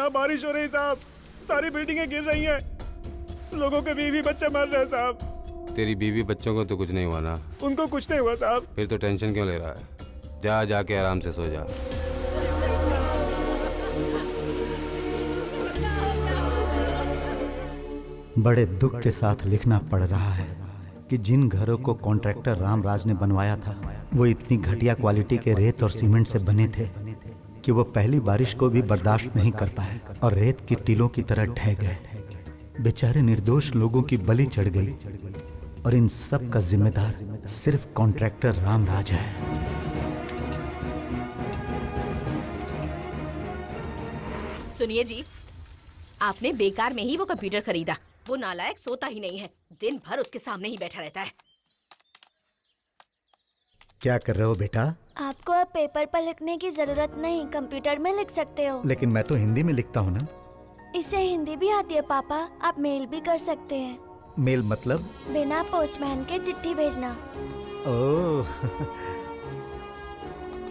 यहाँ बारिश हो रही साहब, सारी बिल्डिंगें गिर रही हैं, लोगों के बीवी बच्चे मर रहे हैं साहब। तेरी बीवी बच्चों को तो कुछ नहीं हुआ ना? उनको कुछ नहीं हुआ साहब। फिर तो टेंशन क्यों ले रहा है? जा जाके आराम से सो जा। बड़े दुख के साथ लिखना पड़ रहा है कि जिन घरों को कॉन्ट्रैक्टर रामराज ने बनवाया था वो इतनी घटिया क्वालिटी के रेत और सीमेंट से बने थे कि वो पहली बारिश को भी बर्दाश्त नहीं कर पाए और रेत की टीलों की तरह ढह गए। बेचारे निर्दोष लोगों की बलि चढ़ गई और इन सब का जिम्मेदार सिर्फ कॉन्ट्रैक्टर रामराज है। सुनिए जी, आपने बेकार में ही वो कंप्यूटर खरीदा। वो नालायक सोता ही नहीं है, दिन भर उसके सामने ही बैठा रहता है। क्या कर रहे हो बेटा? आपको अब पेपर पर लिखने की जरूरत नहीं, कंप्यूटर में लिख सकते हो। लेकिन मैं तो हिंदी में लिखता हूँ ना। इसे हिंदी भी आती है पापा, आप मेल भी कर सकते हैं। मेल मतलब? बिना पोस्टमैन के चिट्ठी भेजना। ओह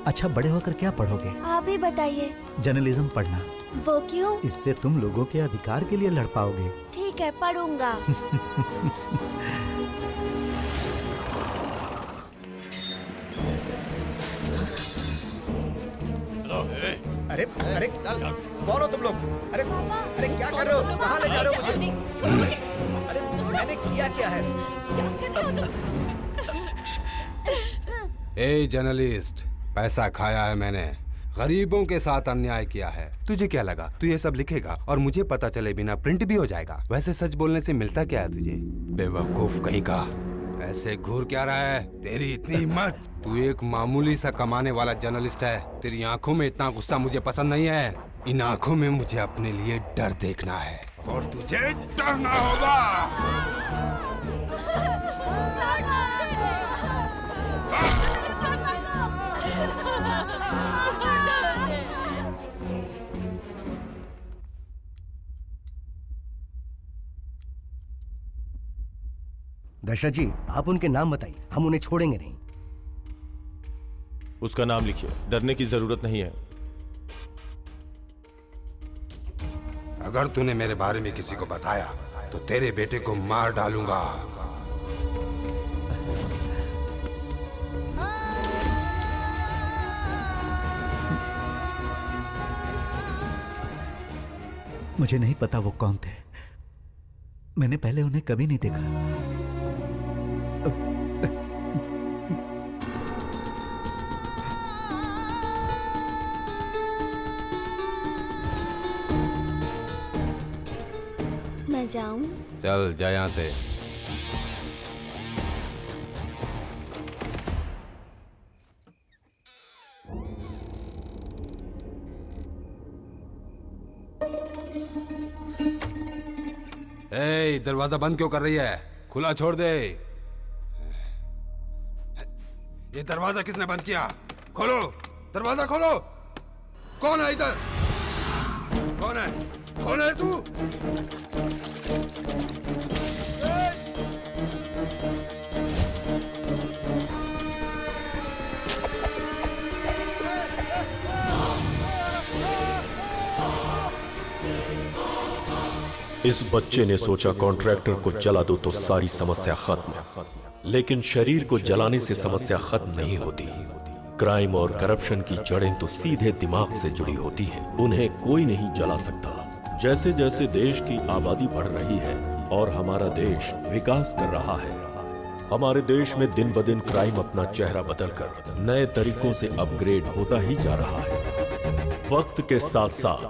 अच्छा, बड़े होकर क्या पढ़ोगे? आप ही बताइए। जर्नलिज्म पढ़ना। वो क्यों? इससे तुम लोगों के अधिकार के लिए लड़ पाओगे। ठीक है, पढ़ूंगा। अरे अरे कौन हो तुम लोग? अरे अरे क्या कर रहे हो? कहाँ ले जा रहे हो मुझे? अरे मैंने किया क्या है? ए जर्नलिस्ट, पैसा खाया है मैंने, गरीबों के साथ अन्याय किया है। तुझे क्या लगा तू ये सब लिखेगा और मुझे पता चले बिना प्रिंट भी हो जाएगा? वैसे सच बोलने से मिलता क्या है तुझे? बेवकूफ कहीं का, ऐसे घूर क्या रहा है? तेरी इतनी हिम्मत! तू एक मामूली सा कमाने वाला जर्नलिस्ट है। तेरी आंखों में इतना गुस्सा मुझे पसंद नहीं है। इन आंखों में मुझे अपने लिए डर देखना है और तुझे डरना होगा। दशरथ जी, आप उनके नाम बताइए, हम उन्हें छोड़ेंगे नहीं। उसका नाम लिखिए, डरने की जरूरत नहीं है। अगर तूने मेरे बारे में किसी को बताया तो तेरे बेटे को मार डालूंगा। मुझे नहीं पता वो कौन थे, मैंने पहले उन्हें कभी नहीं देखा। मैं जाऊं? चल जा यहाँ से। दरवाजा बंद क्यों कर रही है? खुला छोड़ दे। ये दरवाजा किसने बंद किया? खोलो, दरवाजा खोलो। कौन है इधर? कौन है? कौन है तू? इस बच्चे ने सोचा कॉन्ट्रैक्टर को जला दो तो सारी समस्या खत्म, लेकिन शरीर को जलाने से समस्या खत्म नहीं होती। क्राइम और करप्शन की जड़ें तो सीधे दिमाग से जुड़ी होती हैं, उन्हें कोई नहीं जला सकता। जैसे जैसे देश की आबादी बढ़ रही है और हमारा देश विकास कर रहा है, हमारे देश में दिन ब दिन क्राइम अपना चेहरा बदलकर नए तरीकों से अपग्रेड होता ही जा रहा है। वक्त के साथ साथ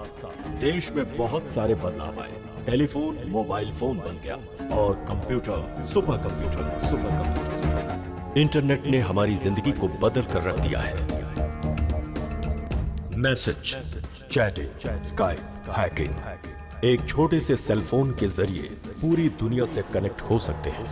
देश में बहुत सारे बदलाव आए। टेलीफोन मोबाइल फोन बन गया और कंप्यूटर सुपर कंप्यूटर। इंटरनेट ने हमारी जिंदगी को बदल कर रख दिया है। मैसेज, चैटिंग, स्काइप, हैकिंग, एक छोटे से सेलफोन के जरिए पूरी दुनिया से कनेक्ट हो सकते हैं।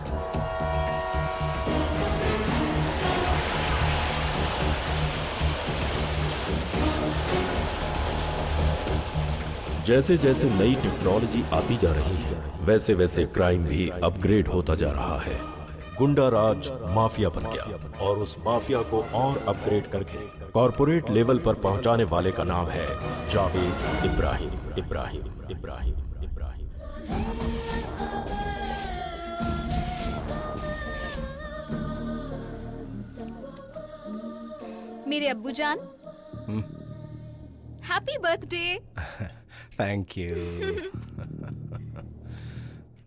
जैसे जैसे नई टेक्नोलॉजी आती जा रही है, वैसे वैसे क्राइम भी अपग्रेड होता जा रहा है। गुंडा राज माफिया बन गया और उस माफिया को और अपग्रेड करके कॉर्पोरेट लेवल पर पहुंचाने वाले का नाम है जावेद इब्राहिम इब्राहिम इब्राहिम इब्राहिम। मेरे अब्बू जान, happy birthday. Thank you.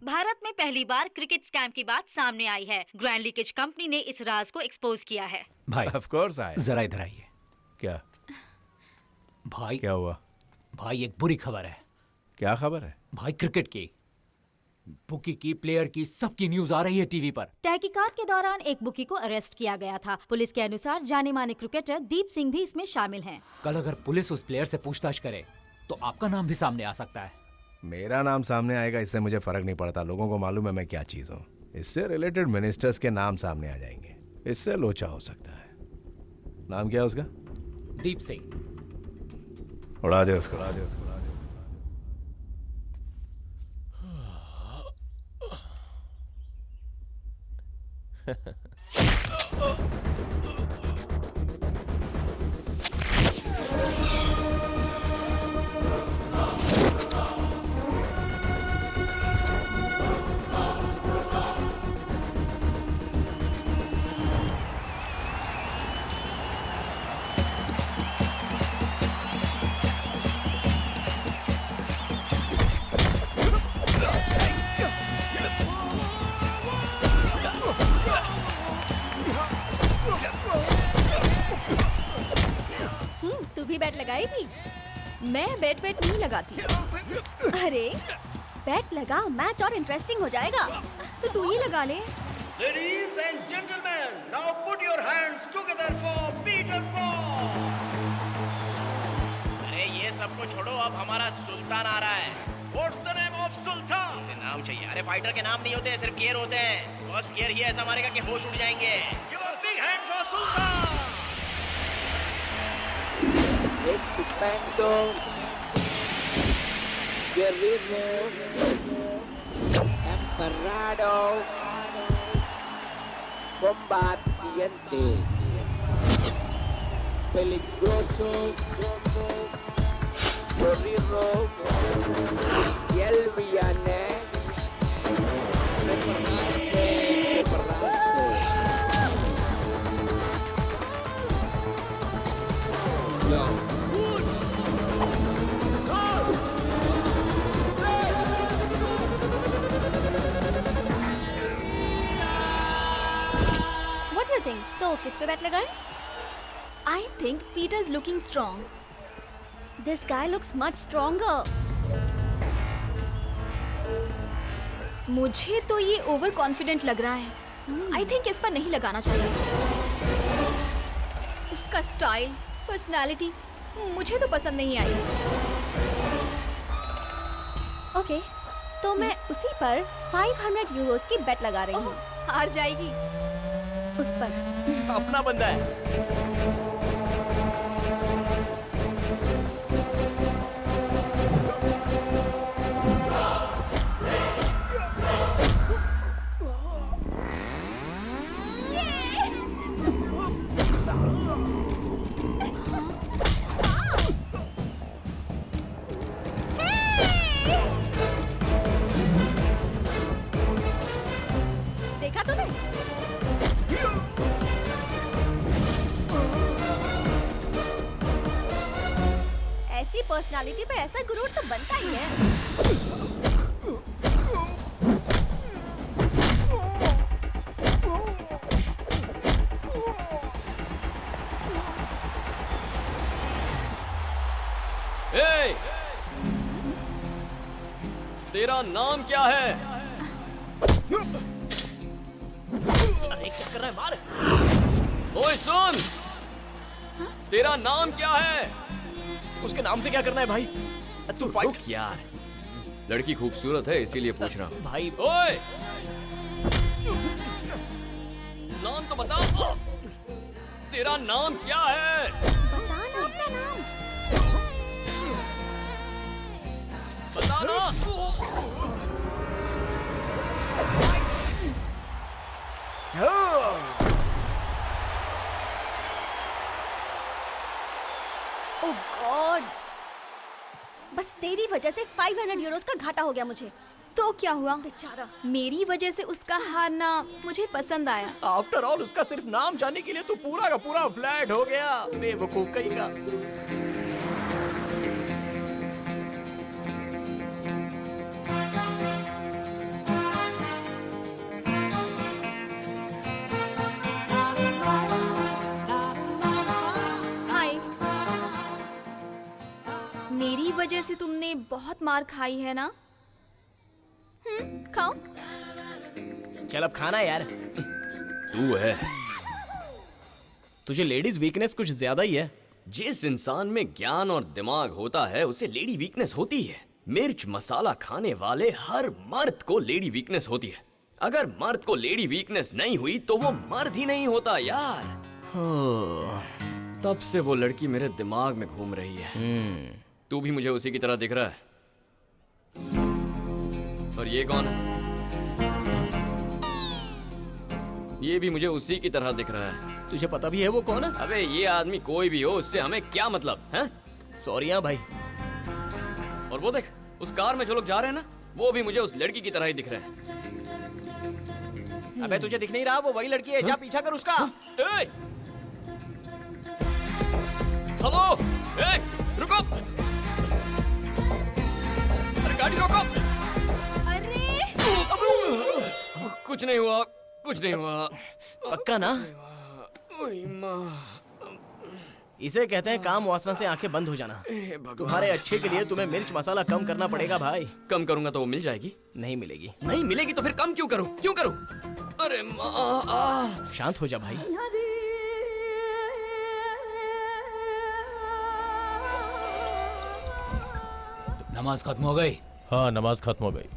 Bharat में पहली बार क्रिकेट स्कैम की बात सामने आई है। ग्रैंड लीकेज कंपनी ने इस राज को एक्सपोज किया है। भाई ऑफ कोर्स आए। जरा इधर आइए। क्या भाई क्या हुआ? भाई एक बुरी खबर है। क्या खबर है? भाई क्रिकेट की, बुकी की, प्लेयर की, सबकी न्यूज आ रही है टीवी पर। तहकीकात के दौरान एक बुकी को अरेस्ट किया गया था। पुलिस के अनुसार जाने माने क्रिकेटर दीप सिंह भी इसमें शामिल हैं। कल अगर पुलिस उस प्लेयर से पूछताछ करे तो आपका नाम भी सामने आ सकता है। मेरा नाम सामने आएगा इससे मुझे फर्क नहीं पड़ता। लोगों को मालूम है मैं क्या चीज हूँ। इससे रिलेटेड मिनिस्टर्स के नाम सामने आ जाएंगे, इससे लोचा हो सकता है। नाम क्या है उसका? दीप सिंह। उड़ा दे उसको, उड़ा दे उसको। तू भी बैट लगाएगी? मैं बैट नहीं लगाती। अरे बैट लगा, मैच और इंटरेस्टिंग हो जाएगा। तो तू ही लगा ले। Ladies and gentlemen, now put your hands together for Peter Paul. अरे ये सबको छोड़ो, अब हमारा सुल्तान आ रहा है। What's the name of Sultan? इसे नाम चाहिए। अरे फाइटर के नाम नहीं होते, सिर्फ गियर होते हैं। बस गियर ही ऐसा मारेगा कि होश उड़ जाएंगे। Give a big hand for Sultan. Estupendo, guerrero, emperado, combatiente, peligroso, guerrero, y el villano, prepararse, prepararse. No. What do you think? तो किस पे बैट लगाए? I think Peter's looking strong. This guy looks much stronger. मुझे तो ये over confident लग रहा है। I think इस पर नहीं लगाना चाहिए। उसका स्टाइल, पर्सनालिटी मुझे तो पसंद नहीं आई। ओके, तो मैं उसी पर 500 यूरोस की बेट लगा रही हूँ। हार जाएगी उस पर। अपना बंदा है। देखा तूने? ऐसी पर्सनालिटी पे ऐसा गुरूर तो बनता ही है। ए, तेरा नाम क्या है? अरे क्या कर रहा है? मार। ओए सुन, तेरा नाम क्या है? उसके नाम से क्या करना है भाई? तू फाइट यार। लड़की खूबसूरत है इसीलिए पूछ रहा हूँ। भाई ओए, नाम तो बता। तेरा नाम क्या है? बता ना अपना नाम। बता ना। ओह गॉड, बस तेरी वजह से 500 यूरोस का घाटा हो गया मुझे। तो क्या हुआ बेचारा, मेरी वजह से उसका हारना मुझे पसंद आया। आफ्टर ऑल उसका सिर्फ नाम जानने के लिए तो पूरा का पूरा फ्लैट हो गया। बेवकूफ कहीं का। हाय, मेरी वजह से तुमने बहुत मार खाई है ना? खाओ। चल अब खाना यार। तू है। तुझे लेडीज वीकनेस कुछ ज्यादा ही है। जिस इंसान में ज्ञान और दिमाग होता है उसे लेडी वीकनेस होती है। मिर्च मसाला खाने वाले हर मर्द को लेडी वीकनेस होती है। अगर मर्द को लेडी वीकनेस नहीं हुई तो वो मर्द ही नहीं होता यार। तब से वो लड़की मेरे दिमाग में घूम रही है। तू भी मुझे उसी की तरह दिख रहा है। और ये कौन है? ये भी मुझे उसी की तरह दिख रहा है। तुझे पता भी है वो कौन है? अबे ये आदमी कोई भी हो, उससे हमें क्या मतलब है? सॉरी हाँ भाई। और वो देख, उस कार में जो लोग जा रहे हैं ना, वो भी मुझे उस लड़की की तरह ही दिख रहे हैं। अबे तुझे दिख नहीं रहा? वो वही लड़की है। जा पीछा कर उसका। ए! हेलो, ए, रुको! अरे गाड़ी रोको! कुछ नहीं हुआ, कुछ नहीं हुआ। पक्का ना? इसे कहते हैं काम वासना से आंखें बंद हो जाना। तुम्हारे अच्छे के लिए तुम्हें मिर्च मसाला कम करना पड़ेगा भाई। कम करूंगा तो वो मिल जाएगी? नहीं मिलेगी। नहीं मिलेगी तो फिर कम क्यों करूं? क्यों करूं? अरे माँ, शांत हो जा भाई। नमाज खत्म हो गई? हाँ, नमाज खत्म हो गई।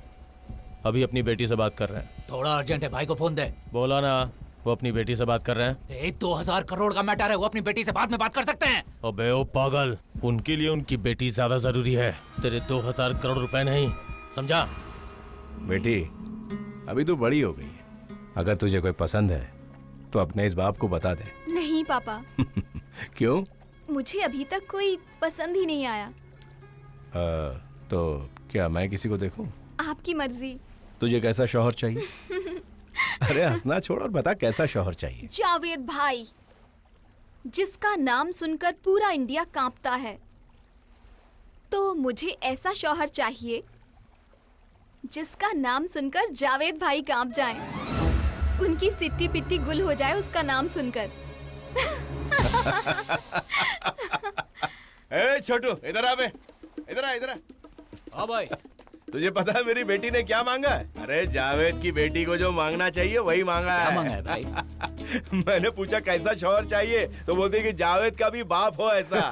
अभी अपनी बेटी से बात कर रहे हैं। थोड़ा अर्जेंट है, भाई को फोन दे। बोला ना, वो अपनी बेटी से बात कर रहे हैं। 2000 करोड़ का मैटर है, वो अपनी बेटी से बाद में बात कर सकते हैं। अबे ओ पागल, उनके लिए उनकी बेटी ज्यादा जरूरी है, तेरे 2000 करोड़ रुपए नहीं, समझा? बेटी अभी तो बड़ी हो गई, अगर तुझे कोई पसंद है तो अपने इस बाप को बता दे। नहीं पापा। क्यों? मुझे अभी तक कोई पसंद ही नहीं आया। तो क्या मैं किसी को देखूं? आपकी मर्जी। तुझे कैसा शौहर चाहिए? अरे हंसना छोड़ और बता, कैसा शौहर चाहिए? जावेद भाई, जिसका नाम सुनकर पूरा इंडिया कांपता है। तो मुझे ऐसा शौहर चाहिए जिसका नाम सुनकर जावेद भाई कांप जाए, उनकी सिट्टी पिट्टी गुल हो जाए उसका नाम सुनकर। ए छोटू, इधर आ बे, इधर आ, इधर आ। हाँ भाई। तुझे पता है मेरी बेटी ने क्या मांगा है? अरे जावेद की बेटी को जो मांगना चाहिए वही मांगा है। क्या मांगा है भाई? मैंने पूछा कैसा शौहर चाहिए, तो बोलती कि जावेद का भी बाप हो ऐसा।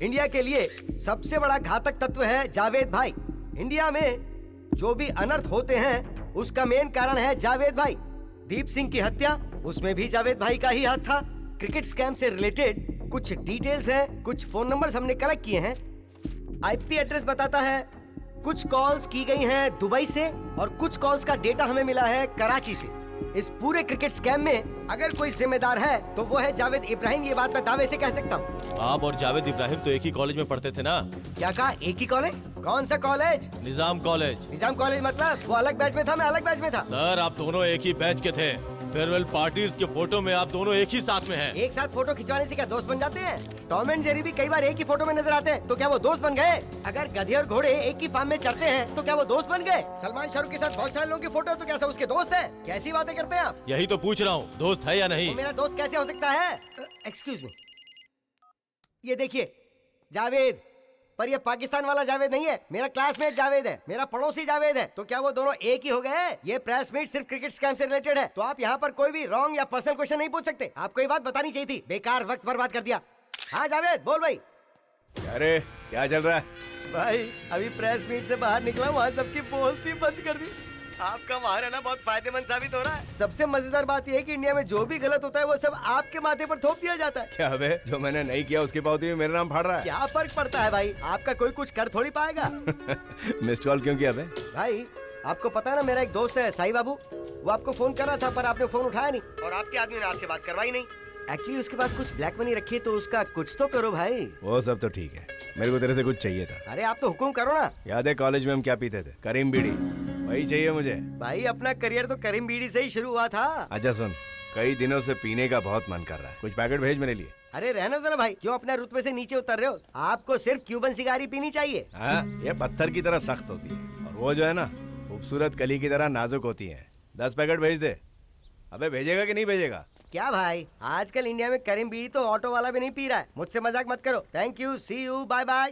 इंडिया के लिए सबसे बड़ा घातक तत्व है जावेद भाई। इंडिया में जो भी अनर्थ होते हैं उसका मेन कारण है जावेद भाई। दीप सिंह की हत्या, उसमें भी जावेद भाई का ही हाथ था। क्रिकेट स्कैम से रिलेटेड कुछ डिटेल्स हैं, कुछ फोन नंबर्स हमने कलेक्ट किए हैं। आईपी एड्रेस बताता है कुछ कॉल्स की गई हैं दुबई से और कुछ कॉल्स का डेटा हमें मिला है कराची से। इस पूरे क्रिकेट स्कैम में अगर कोई जिम्मेदार है तो वो है जावेद इब्राहिम। ये बात मैं दावे से कह सकता हूँ। आप और जावेद इब्राहिम तो एक ही कॉलेज में पढ़ते थे ना? क्या कहा? एक ही कॉलेज? कौन सा कॉलेज? निजाम कॉलेज। निजाम कॉलेज मतलब वो अलग बैच में था, मैं अलग बैच में था। सर आप दोनों एक ही बैच के थे। फेयरवेल पार्टीज के फोटो में आप दोनों एक ही साथ में हैं। एक साथ फोटो खिंचवाने से क्या दोस्त बन जाते हैं? टॉम एंड जेरी भी कई बार एक ही फोटो में नजर आते हैं, तो क्या वो दोस्त बन गए? अगर गधे और घोड़े एक ही फार्म में चढ़ते हैं तो क्या वो दोस्त बन गए? सलमान शाहरुख के साथ बहुत सारे लोगों की फोटो, तो क्या सब उसके दोस्त हैं? कैसी बातें करते हैं आप? यही तो पूछ रहा हूँ, दोस्त है या नहीं? वो मेरा दोस्त कैसे हो सकता है? एक्सक्यूज मी, ये देखिए जावेद, पर ये पाकिस्तान वाला जावेद नहीं है, मेरा क्लासमेट जावेद है, मेरा पड़ोसी जावेद है। तो क्या वो दोनों एक ही हो गए? ये प्रेस मीट सिर्फ क्रिकेट स्कैम से रिलेटेड है, तो आप यहाँ पर कोई भी रॉन्ग या पर्सनल क्वेश्चन नहीं पूछ सकते। आपको ये बात बतानी चाहिए थी, बेकार वक्त बर्बाद कर दिया। हाँ जावेद बोल भाई। अरे क्या चल रहा है? भाई अभी प्रेस मीट से बाहर निकला, वहाँ सबकी बोलती बंद कर दी। आपका वहाँ रहना बहुत फायदेमंद साबित हो रहा है। सबसे मजेदार बात यह है कि इंडिया में जो भी गलत होता है वो सब आपके माथे पर थोप दिया जाता है। क्या बे, जो मैंने नहीं किया उसकी पावती में मेरा नाम फाड़ रहा है? क्या फर्क पड़ता है भाई, आपका कोई कुछ कर थोड़ी पाएगा। मिस्ड कॉल क्यों किया बे? भाई आपको पता है ना, मेरा एक दोस्त है साई बाबू, वो आपको फोन कर रहा था पर आपने फोन उठाया नहीं और आपके आदमी ने आपसे बात करवाई नहीं। एक्चुअली उसके पास कुछ ब्लैक मनी रखी है तो उसका कुछ तो करो भाई। वो सब तो ठीक है, मेरे को तेरे से कुछ चाहिए था। अरे आप तो हुक्म करो ना। याद है कॉलेज में हम क्या पीते थे? करीम बीड़ी, वही चाहिए मुझे। भाई अपना करियर तो करीम बीड़ी से ही शुरू हुआ था। अच्छा सुन, कई दिनों से पीने का बहुत मन कर रहा है, कुछ पैकेट भेज मेरे लिए। अरे रहना दो ना भाई, क्यों अपने रुतबे से नीचे उतर रहे हो? आपको सिर्फ क्यूबन सिगारी पीनी चाहिए। हाँ, ये पत्थर की तरह सख्त होती है और वो जो है ना खूबसूरत कली की तरह नाजुक होती है। 10 पैकेट भेज दे। अबे भेजेगा कि नहीं भेजेगा? क्या भाई, आजकल इंडिया में करीम बीड़ी तो ऑटो वाला भी नहीं पी रहा है। मुझसे मजाक मत करो। Thank you, see you, bye bye.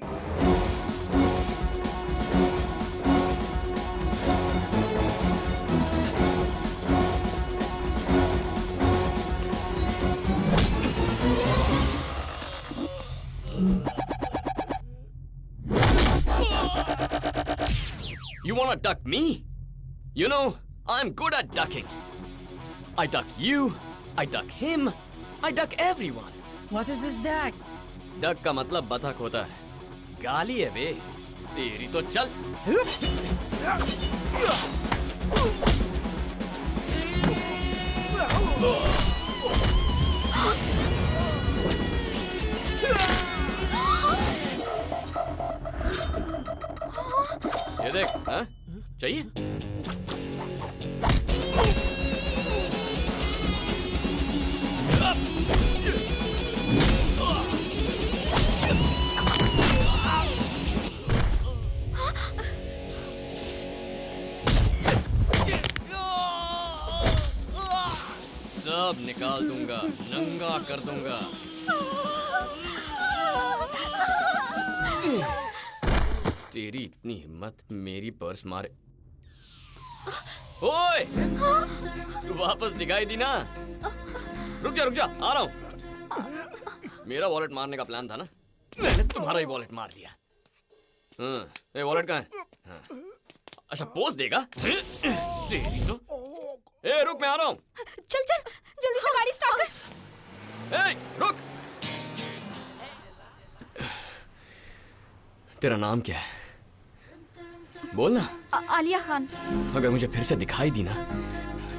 You wanna duck me? You know, I'm good at ducking. I duck you, I duck him, I duck everyone. What is this duck? Duck का मतलब बतख होता है। गाली है बे, तेरी तो चल। ये देख, हाँ? चाहिए? सब निकाल दूंगा, नंगा कर दूंगा। तेरी इतनी हिम्मत, मेरी पर्स मारे। ओए, तू वापस दिखाई दी ना? रुक जा, आ रहा हूँ। मेरा वॉलेट मारने का प्लान था ना, मैंने तुम्हारा ही वॉलेट मार दिया। हाँ, वॉलेट कहाँ है? हाँ। अच्छा पोज देगा? तेरी तो। ए रुक, मैं आ रहा हूँ। चल जल्दी से गाड़ी स्टार्ट कर। ए रुक। तेरा नाम क्या है? बोल ना। आलिया खान। अगर मुझे फिर से दिखाई दी ना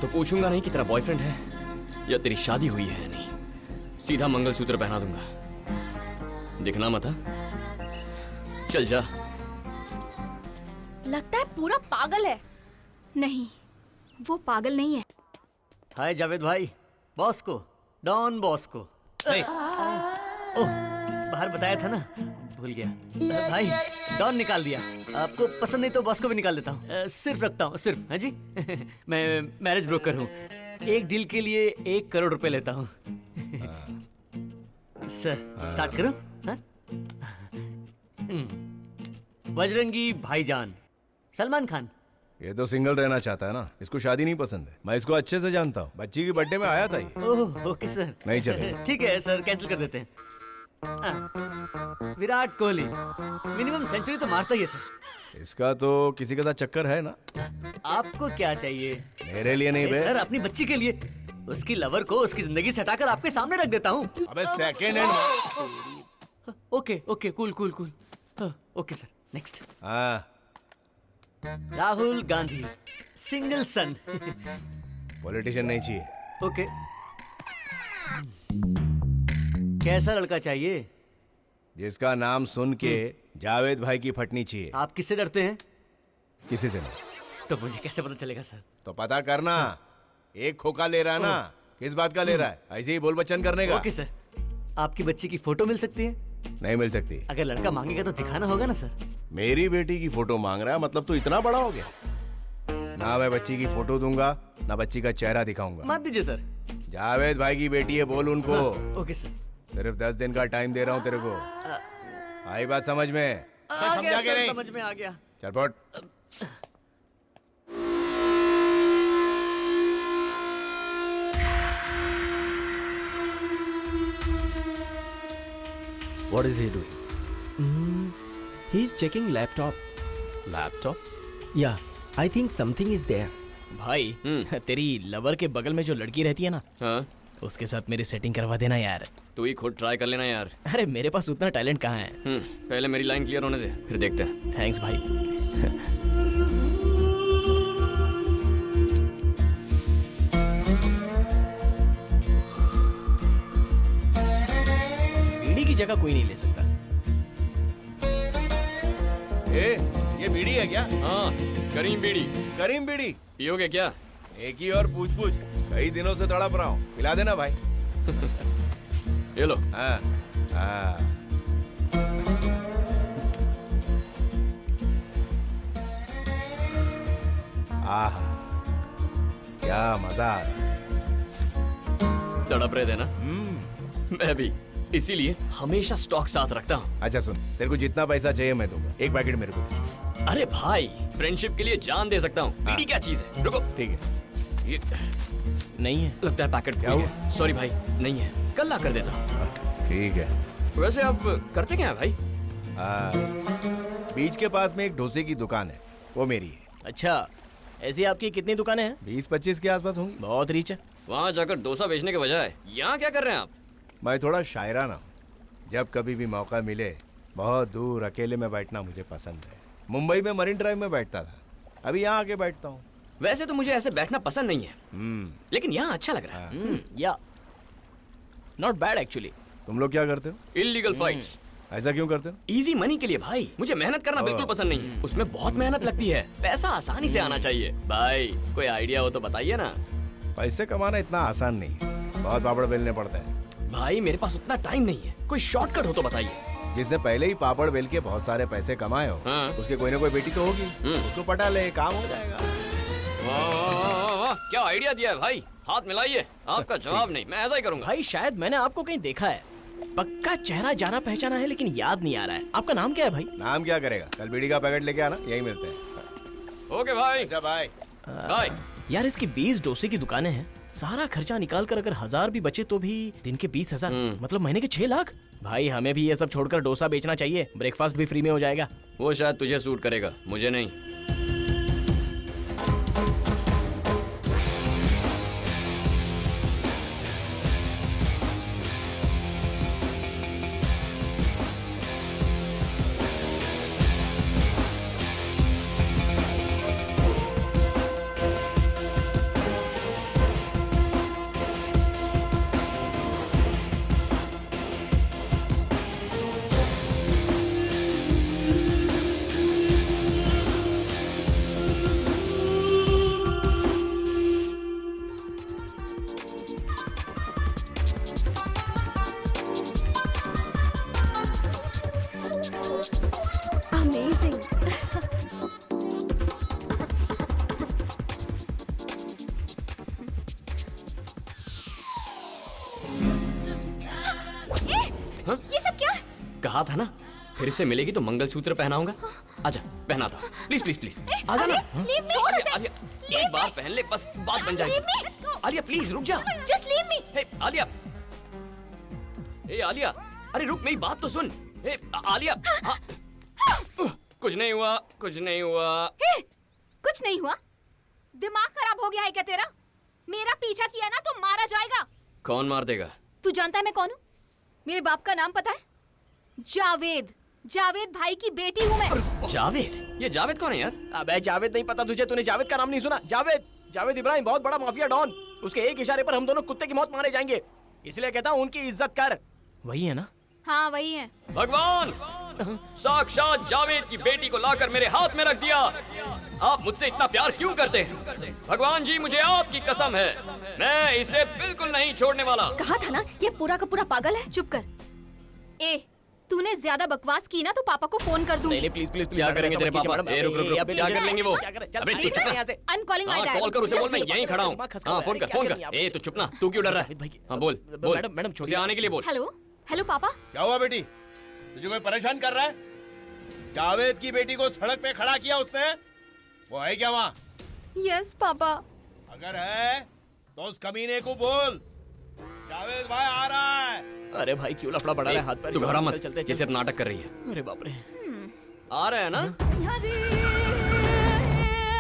तो पूछूंगा नहीं कि तेरा बॉयफ्रेंड है या तेरी शादी हुई है या नहीं। सीधा मंगलसूत्र पहना दूंगा। दिखना मत। चल जा। लगता है पूरा पागल है। नहीं, वो पागल नहीं है। हाय जावेद भाई, बॉस को, डॉन बॉस को। ओह, बाहर बताया था ना, भूल गया। भाई डॉन निकाल दिया। आपको पसंद नहीं तो बॉस को भी निकाल देता हूँ। सिर्फ रखता हूँ, सिर्फ। हाँ जी। मैं मैरिज ब्रोकर हूँ। एक डील के लिए 1 करोड़ रुपए लेता हूँ। सर स्टार्ट करो। हाँ? बजरंगी भाईजान, सलमान खान। ये तो सिंगल रहना चाहता है ना, इसको शादी नहीं पसंद है। मैं इसको अच्छे से जानता हूँ, बच्ची की बर्थडे में आया था ये। Oh okay sir. नहीं चलेगा। ठीक है सर, कैंसिल कर देते हैं। विराट कोहली मिनिमम सेंचुरी तो मारता ही है सर। इसका तो किसी के साथ चक्कर है ना। आपको क्या चाहिए? मेरे लिए नहीं बे। सर अपनी बच्ची के लिए। उसकी लवर को उसकी जिंदगी से हटाकर आपके सामने रख देता हूँ। अबे second hand. Okay okay, cool cool cool. Okay sir, next. हाँ, राहुल गांधी, सिंगल सन। पॉलिटिशियन नहीं चाहिए। ओके। कैसा लड़का चाहिए? जिसका नाम सुन के जावेद भाई की फटनी चाहिए। आप किससे डरते हैं? किसी से नहीं। तो मुझे कैसे पता चलेगा सर? तो पता करना। एक खोखा ले रहा है ना, किस बात का ले रहा है? ऐसे ही बोल बच्चन करने का। Okay sir. आपकी बच्ची की फोटो मिल सकती है? नहीं मिल सकती। अगर लड़का मांगेगा तो दिखाना होगा ना सर। मेरी बेटी की फोटो मांग रहा है, मतलब तू इतना बड़ा हो गया? ना मैं बच्ची की फोटो दूंगा, ना बच्ची का चेहरा दिखाऊंगा। मत दीजिए सर। जावेद भाई की बेटी है, बोल उनको। Okay sir. सिर्फ 10 दिन का टाइम दे रहा हूँ तेरे को। आई बात समझ में? समझा के नहीं? समझ में आ गया। चल फट। What is he doing? He's checking laptop. Laptop? Yeah, I think something is there. भाई तेरी लवर के बगल में जो लड़की रहती है ना, हाँ? उसके साथ मेरी सेटिंग करवा देना यार। तू ही खुद ट्राई कर लेना यार। अरे मेरे पास उतना टैलेंट कहाँ है। पहले मेरी लाइन क्लियर होने दे, फिर देखते हैं। थैंक्स भाई। जगह कोई नहीं ले सकता। ये बीड़ी है क्या? हाँ, करीम बीड़ी। करीम बीड़ी पियोगे क्या? एक ही और पूछ कई दिनों से तड़प रहा हूँ, पिला देना भाई। ये लो। हाँ हाँ। आहा, क्या मजा आ रहा है। तड़प रहे थे ना? मैं भी, इसीलिए हमेशा स्टॉक साथ रखता हूँ। अच्छा सुन, तेरे को जितना पैसा चाहिए मैं दूंगा, एक पैकेट मेरे को। अरे भाई, फ्रेंडशिप के लिए जान दे सकता हूँ। बीड़ी क्या चीज है? रुको। ठीक है। ये नहीं है, लगता है पैकेट क्या हुआ? सॉरी भाई, नहीं है, कल ला कर देता हूँ। ठीक है। वैसे आप करते क्या है भाई? बीच के पास में एक डोसे की दुकान है, वो मेरी है। अच्छा, ऐसी आपकी कितनी दुकानें हैं? 20-25 के आसपास होंगी। बहुत रीच है। वहाँ जाकर डोसा बेचने के बजाय यहाँ क्या कर रहे हैं आप? मैं थोड़ा शायराना हूँ, जब कभी भी मौका मिले बहुत दूर अकेले में बैठना मुझे पसंद है। मुंबई में मरीन ड्राइव में बैठता था, अभी यहाँ आके बैठता हूँ। वैसे तो मुझे ऐसे बैठना पसंद नहीं है, लेकिन यहाँ अच्छा लग रहा है। या नॉट बैड एक्चुअली। तुम लोग क्या करते हो? Illegal fights. ऐसा क्यों करते हो? इजी मनी के लिए भाई। मुझे मेहनत करना बिल्कुल पसंद नहीं है, उसमें बहुत मेहनत लगती है। पैसा आसानी से आना चाहिए। भाई कोई आइडिया हो तो बताइए ना। पैसे कमाना इतना आसान नहीं है, बहुत पापड़ बेलने पड़ते हैं। भाई मेरे पास उतना टाइम नहीं है, कोई शॉर्टकट हो तो बताइए। जिसने पहले ही पापड़ बेल के बहुत सारे पैसे कमाए हो, उसके कोई ना कोई बेटी तो होगी, उसको पटा ले, काम हो जाएगा। वाह वाह वाह, क्या आइडिया दिया है भाई। हाथ मिलाइए। आपका जवाब नहीं, मैं ऐसा ही करूंगा। भाई शायद मैंने आपको कहीं देखा है, पक्का चेहरा जाना पहचाना है, लेकिन याद नहीं आ रहा है। आपका नाम क्या है भाई? नाम क्या करेगा, कल बीड़ी का पैकेट लेके आना, यही मिलते हैं। ओके भाई। अच्छा भाई। भाई यार इसकी 20 डोसे की दुकानें हैं, सारा खर्चा निकाल कर अगर 1000 भी बचे तो भी दिन के 20,000, मतलब महीने के 6 लाख। भाई हमें भी ये सब छोड़कर डोसा बेचना चाहिए, ब्रेकफास्ट भी फ्री में हो जाएगा। वो शायद तुझे सूट करेगा, मुझे नहीं। ये सब क्या? कहा था ना, फिर से मिलेगी तो मंगलसूत्र पहनाऊंगा। आजा, पहना था। प्लीज प्लीज प्लीज, आजा ना। आलिया, एक बार पहन ले, बस बात बन जाएगी। आलिया प्लीज रुक जा। Just leave me. हे आलिया, ए आलिया, अरे रुक, मेरी बात तो सुन। हे आलिया, कुछ नहीं हुआ, कुछ नहीं हुआ। हे, कुछ नहीं हुआ? दिमाग खराब हो गया है क्या तेरा? मेरा पीछा किया ना तो मारा जाएगा। कौन मार देगा? तू जानता है मैं कौन हूँ? मेरे बाप का नाम पता है? जावेद। जावेद भाई की बेटी हूँ मैं। जावेद? ये जावेद कौन है यार? अबे जावेद नहीं पता तुझे? तूने जावेद का नाम नहीं सुना? जावेद, जावेद इब्राहिम, बहुत बड़ा माफिया डॉन। उसके एक इशारे पर हम दोनों कुत्ते की मौत मारे जाएंगे, इसलिए कहता हूँ उनकी इज्जत कर। वही है ना? हाँ वही है। भगवान, साक्षात जावेद की बेटी को लाकर मेरे हाथ में रख दिया। आप मुझसे इतना प्यार क्यों करते हैं? भगवान जी, मुझे आपकी कसम है, मैं इसे बिल्कुल नहीं छोड़ने वाला। कहा था ना, ये पूरा का पूरा पागल है। चुप कर। ए, तूने ज्यादा बकवास की ना तो पापा को फोन कर दूंगी। नहीं प्लीज प्लीज, क्या करेंगे तेरे पापा? ए रुक रुक रुक, क्या कर लेंगे वो? अबे तू चुप ना। I'm calling my dad. Call कर उसे, बोल मैं यहीं खड़ा हूँ। हाँ फोन कर, फोन कर। ए तू चुप ना, तू क्यों डर रहा है? हाँ बोल बोल। मैडम छोड़िए, आने के लिए बोल। हेलो हेलो पापा। क्या हुआ बेटी, तुझे कोई परेशान कर रहा है? जावेद की बेटी को सड़क पे खड़ा किया उसने, वो है क्या वहाँ? Yes papa. अगर है तो उस कमीने को बोल, जावेद भाई आ रहा है। अरे भाई क्यों लफड़ा बढ़ा रहा है? हाथ पैर तू घबरा मत, चलते जैसे अब नाटक कर रही है। अरे बाप रे, आ रहे हैं ना?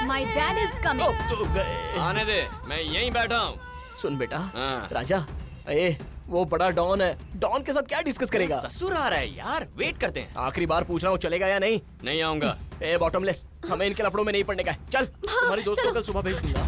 My dad is coming. आने दे, मैं यहीं बैठा हूँ। सुन बेटा, राजा, ए वो बड़ा डॉन है, डॉन के साथ क्या डिस्कस करेगा? ससुर आ रहा है यार, वेट करते हैं। आखिरी बार पूछ रहा हूँ, चलेगा या नहीं? नहीं आऊंगा। ए बॉटमलेस, हमें इनके लफड़ों में नहीं पड़ने का है। चल, तुम्हारी दोस्त को कल सुबह भेज दूंगा।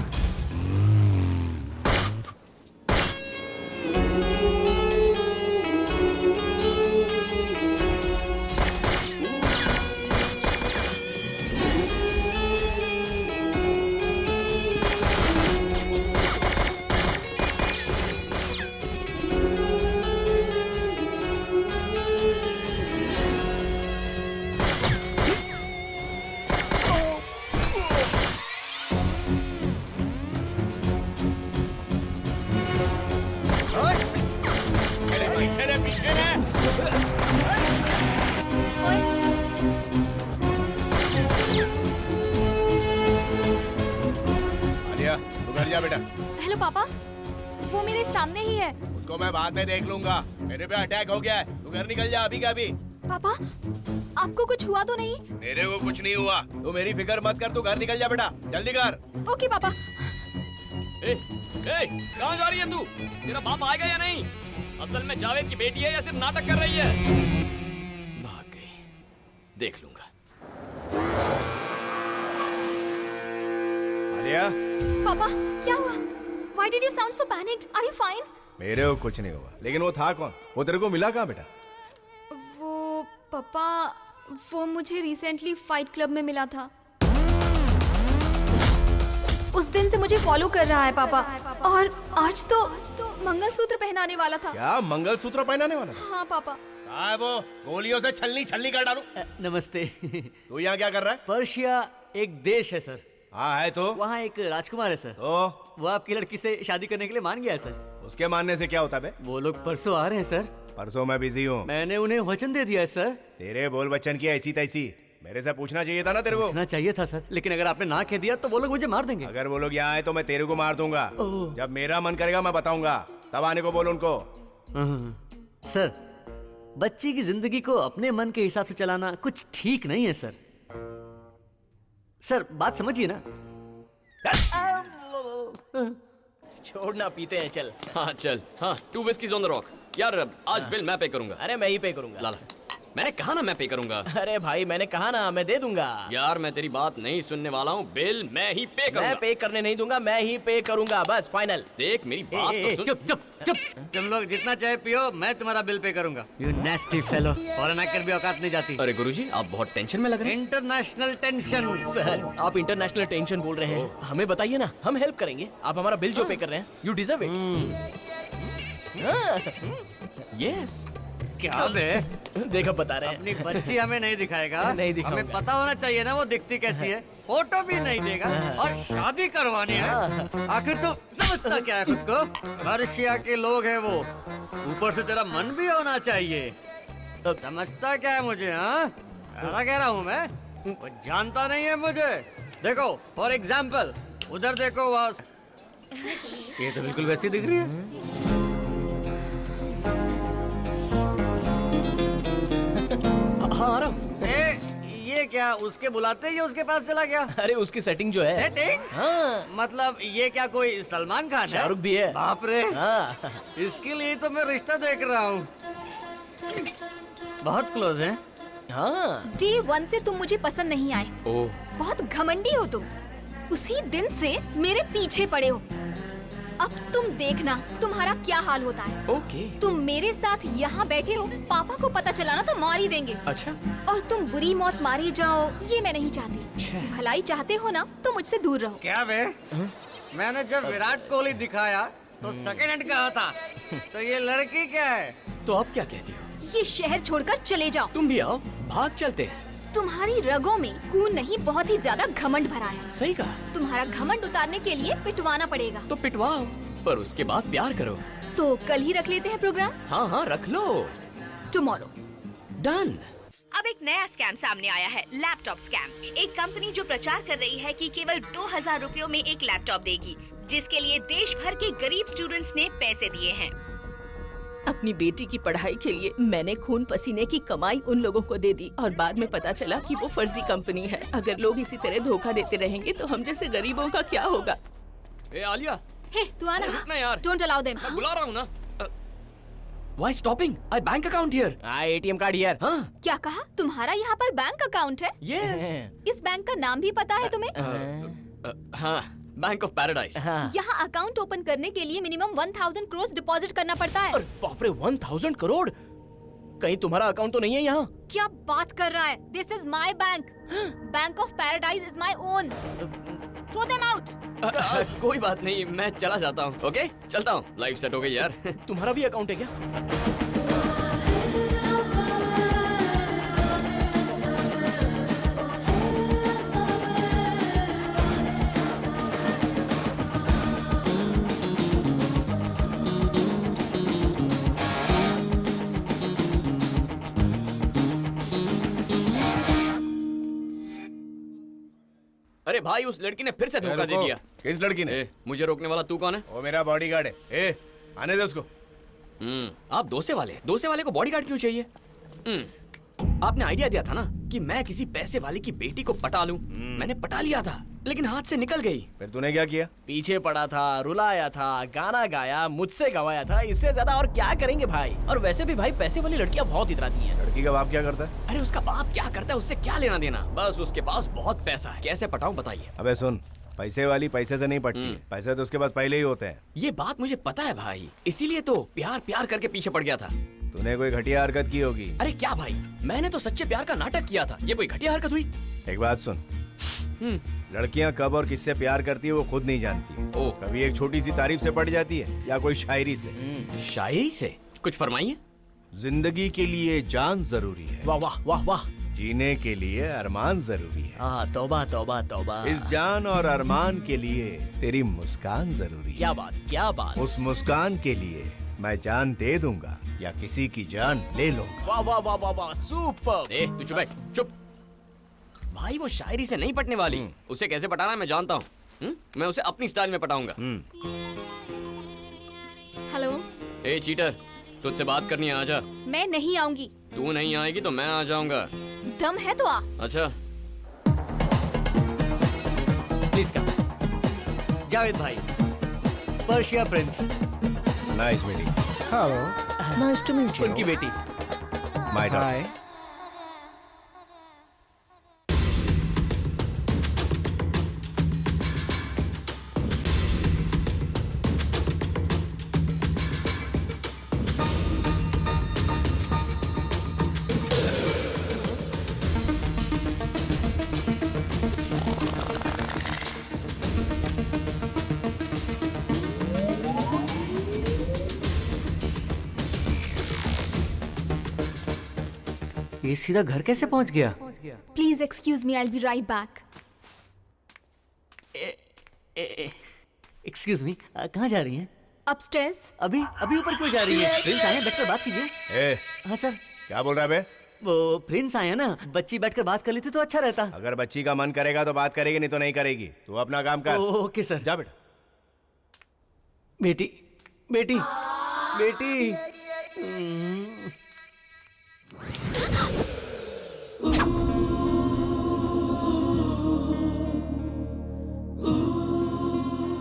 हेलो पापा, वो मेरे सामने ही है। उसको मैं बाद में देख लूंगा। मेरे पे अटैक हो गया है, तू घर निकल जा अभी का अभी। पापा, आपको कुछ हुआ तो नहीं? मेरे को कुछ नहीं हुआ, तू मेरी फिक्र मत कर, तू घर निकल जा बेटा, जल्दी कर। ओके पापा। कहाँ जा रही है तू? तेरा बाप आएगा या नहीं? असल में जावेद की बेटी है या सिर्फ नाटक कर रही है? भाग गई, देख लूंगा। आलिया, पापा, क्या हुआ? Why did you sound so panicked? Are you fine? मेरे को कुछ नहीं हुआ, लेकिन वो था कौन? वो तेरे को मिला कहाँ बेटा? वो पापा, वो मुझे रिसेंटली फाइट क्लब में मिला था। उस दिन से मुझे फॉलो कर रहा है पापा, और आज तो मंगलसूत्र पहनाने वाला था। क्या मंगलसूत्र पहनाने वाला था? हाँ पापा। कहाँ है वो? गोलियों से छलनी छलनी कर डालूं। नमस्ते। तू यहाँ क्या कर रहा है? पर्शिया एक देश है सर। हाँ है तो? वहाँ एक राजकुमार है सर। तो? वो आपकी लड़की से शादी करने के लिए मान गया है सर। उसके मानने से क्या होता बे? वो लोग परसों आ रहे हैं सर। परसों मैं बिजी हूँ। मैंने उन्हें वचन दे दिया है सर। तेरे बोल बच्चन की ऐसी तैसी, मेरे से पूछना चाहिए था ना तेरे को। पूछना चाहिए था सर, लेकिन अगर आपने ना कह दिया तो वो लोग मुझे मार देंगे। अगर वो लोग यहाँ आए तो मैं तेरे को मार दूंगा। जब मेरा मन करेगा मैं बताऊंगा, तब आने को बोल उनको। सर, बच्ची की जिंदगी को अपने मन के हिसाब से चलाना कुछ ठीक नहीं है सर। सर, बात समझिए ना। छोड़ना, पीते हैं, चल। हाँ चल। हाँ, 2 whiskies on the rock। यार आज बिल मैं पे करूंगा। अरे मैं ही पे करूंगा। लाला, मैंने कहा ना मैं पे करूंगा। अरे भाई, मैंने कहा ना मैं दे दूंगा। यार मैं तेरी बात नहीं सुनने वाला हूँ, बिल मैं ही पे करूंगा। मैं पे करने नहीं दूंगा, मैं ही पे करूंगा, बस फाइनल। देख मेरी बात तो सुन। चुप चुप चुप। तुम लोग जितना चाहे पियो, मैं तुम्हारा बिल पे करूंगा। You नेस्टी fellow. फॉरेन आकर भी औकात नहीं जाती। अरे गुरुजी, आप बहुत टेंशन में लग रहे हैं। International tension. सर, आप इंटरनेशनल टेंशन बोल रहे हैं, हमें बताइए ना, हम हेल्प करेंगे। आप हमारा बिल जो पे कर रहे हैं, यू डिजर्व इट। यस। क्या बे? देखो बता रहे हैं। अपनी बच्ची हमें नहीं दिखाएगा? नहीं दिखाऊंगा। हमें पता होना चाहिए ना वो दिखती कैसी है। फोटो भी नहीं देगा और शादी करवानी है। आखिर तो समझता क्या है खुद को? पर्शिया के लोग हैं वो, ऊपर से तेरा मन भी होना चाहिए। तो समझता क्या है मुझे? हाँ, कह रहा हूँ मैं, वो जानता नहीं है मुझे। देखो फॉर एग्जाम्पल, उधर देखो, वहाँ ये तो बिल्कुल वैसी दिख रही है। हाँ आ रहा हूँ। ये क्या, उसके बुलाते ही उसके पास चला गया? अरे उसकी सेटिंग जो है। सेटिंग? हाँ। मतलब ये क्या कोई सलमान खान है? शाहरुख भी है। बाप रे। हाँ। इसके लिए तो मैं रिश्ता देख रहा हूँ। बहुत क्लोज है। हाँ। Day 1 से तुम मुझे पसंद नहीं आए। ओह। बहुत घमंडी हो तुम। उसी दिन से मेरे पीछे पड़े हो। अब तुम देखना तुम्हारा क्या हाल होता है। ओके। तुम मेरे साथ यहाँ बैठे हो, पापा को पता चला ना तो मार ही देंगे। अच्छा। और तुम बुरी मौत मारी जाओ, ये मैं नहीं चाहती। भलाई चाहते हो ना तो मुझसे दूर रहो। क्या बे? मैंने जब विराट कोहली दिखाया तो सेकंड हैंड कहा था, तो ये लड़की क्या है? तो आप क्या कहती हो? ये शहर छोड़कर चले जाओ। तुम भी आओ, भाग चलते हैं। तुम्हारी रगों में खून नहीं, बहुत ही ज्यादा घमंड भरा है। सही कहा। तुम्हारा घमंड उतारने के लिए पिटवाना पड़ेगा। तो पिटवाओ, पर उसके बाद प्यार करो। तो कल ही रख लेते हैं प्रोग्राम। हाँ हाँ रख लो। टुमारो। डन। अब एक नया स्कैम सामने आया है, लैपटॉप स्कैम। एक कंपनी जो प्रचार कर रही है कि केवल 2000 रुपयों में एक लैपटॉप देगी, जिसके लिए देश भर के गरीब स्टूडेंट्स ने पैसे दिए हैं। अपनी बेटी की पढ़ाई के लिए मैंने खून पसीने की कमाई उन लोगों को दे दी, और बाद में पता चला कि वो फर्जी कंपनी है। अगर लोग इसी तरह धोखा देते रहेंगे तो हम जैसे गरीबों का क्या होगा? ए आलिया, हे तू आना। रुकना यार। Don't allow them. मैं बुला रहा हूँ ना। Why stopping? I bank account here. ATM card here. हाँ। क्या कहा? तुम्हारा यहाँ पर बैंक अकाउंट है? Yes. इस बैंक का नाम भी पता है तुम्हें? हाँ, बैंक ऑफ पैराडाइज। यहाँ अकाउंट ओपन करने के लिए मिनिमम 1000 करोड़ डिपॉजिट करना पड़ता है। बाप रे, 1000 करोड़? कहीं तुम्हारा अकाउंट तो नहीं है यहाँ? क्या बात कर रहा है? This is my bank. Bank of paradise is my own. Throw them out. कोई बात नहीं, मैं चला जाता हूँ। ओके, चलता हूँ। लाइफ सेट हो गई यार। तुम्हारा भी अकाउंट है क्या? अरे अरे भाई उस लड़की ने फिर से धोखा दे दिया। किस लड़की ने? मुझे रोकने वाला तू कौन है? वो मेरा बॉडीगार्ड है। आने दे उसको। आप दोसे वाले को बॉडीगार्ड क्यों चाहिए? आपने आइडिया दिया था ना कि मैं किसी पैसे वाले की बेटी को पटा लूं। मैंने पटा लिया था लेकिन हाथ से निकल गई। फिर तूने क्या किया? पीछे पड़ा था, रुलाया था, गाना गाया, मुझसे गवाया था। इससे ज्यादा और क्या करेंगे भाई? और वैसे भी भाई पैसे वाली लड़कियां बहुत इतराती हैं। लड़की का बाप क्या करता है? अरे उसका बाप क्या करता है उससे क्या लेना देना, बस उसके पास बहुत पैसा है। कैसे पटाऊं बताइए? अबे सुन, पैसे वाली पैसे से नहीं पटती है। पैसे तो उसके पास पहले ही होते हैं। ये बात मुझे पता है भाई, इसीलिए तो प्यार प्यार करके पीछे पड़ गया था। तूने कोई घटिया हरकत की होगी। अरे क्या भाई, मैंने तो सच्चे प्यार का नाटक किया था। ये कोई घटिया हरकत हुई? एक बात सुन, लड़कियां कब और किससे प्यार करती है वो खुद नहीं जानती। कभी एक छोटी सी तारीफ से पट जाती है या कोई शायरी से। शायरी से? कुछ फरमाइए। जिंदगी के लिए जान जरूरी है। वाह वाह वाह वाह। जीने के लिए अरमान जरूरी है। तौबा तौबा तौबा। इस जान और अरमान के लिए तेरी मुस्कान जरूरी है। क्या बात, क्या बात। उस मुस्कान के लिए मैं जान दे दूंगा या किसी की जान ले लूंगा। वाह वाह वाह वाह वाह, सुपर। तू चुप बैठ, चुप। भाई वो शायरी से नहीं पटने वाली। उसे कैसे पटाना है मैं जानता हूँ। मैं उसे अपनी स्टाइल में पटाऊंगा। हेलो। ए चीटर, तुझसे बात करनी है, आजा। मैं नहीं आऊंगी। तू नहीं आएगी तो मैं आ जाऊंगा। दम है तो आ। अच्छा प्लीज कम। जावेद भाई, Persia prince. Nice meeting. Hello, nice to meet you. उनकी बेटी। My hi. ये सीधा घर कैसे पहुंच गया? Please excuse me, I will be right back. Excuse me, कहाँ जा रही हैं? अपस्टेयर्स। अभी ऊपर क्यों जा रही है? प्रिंस आए, बैठकर बात कीजिए। हाँ सर। क्या बोल रहा है बे? वो प्रिंस आए ना, बच्ची बैठकर बात कर लेती तो अच्छा रहता। अगर बच्ची का मन करेगा तो बात करेगी, नहीं तो नहीं करेगी। तू अपना काम कर। Okay sir. जा बेटा। बेटी बेटी बेटी।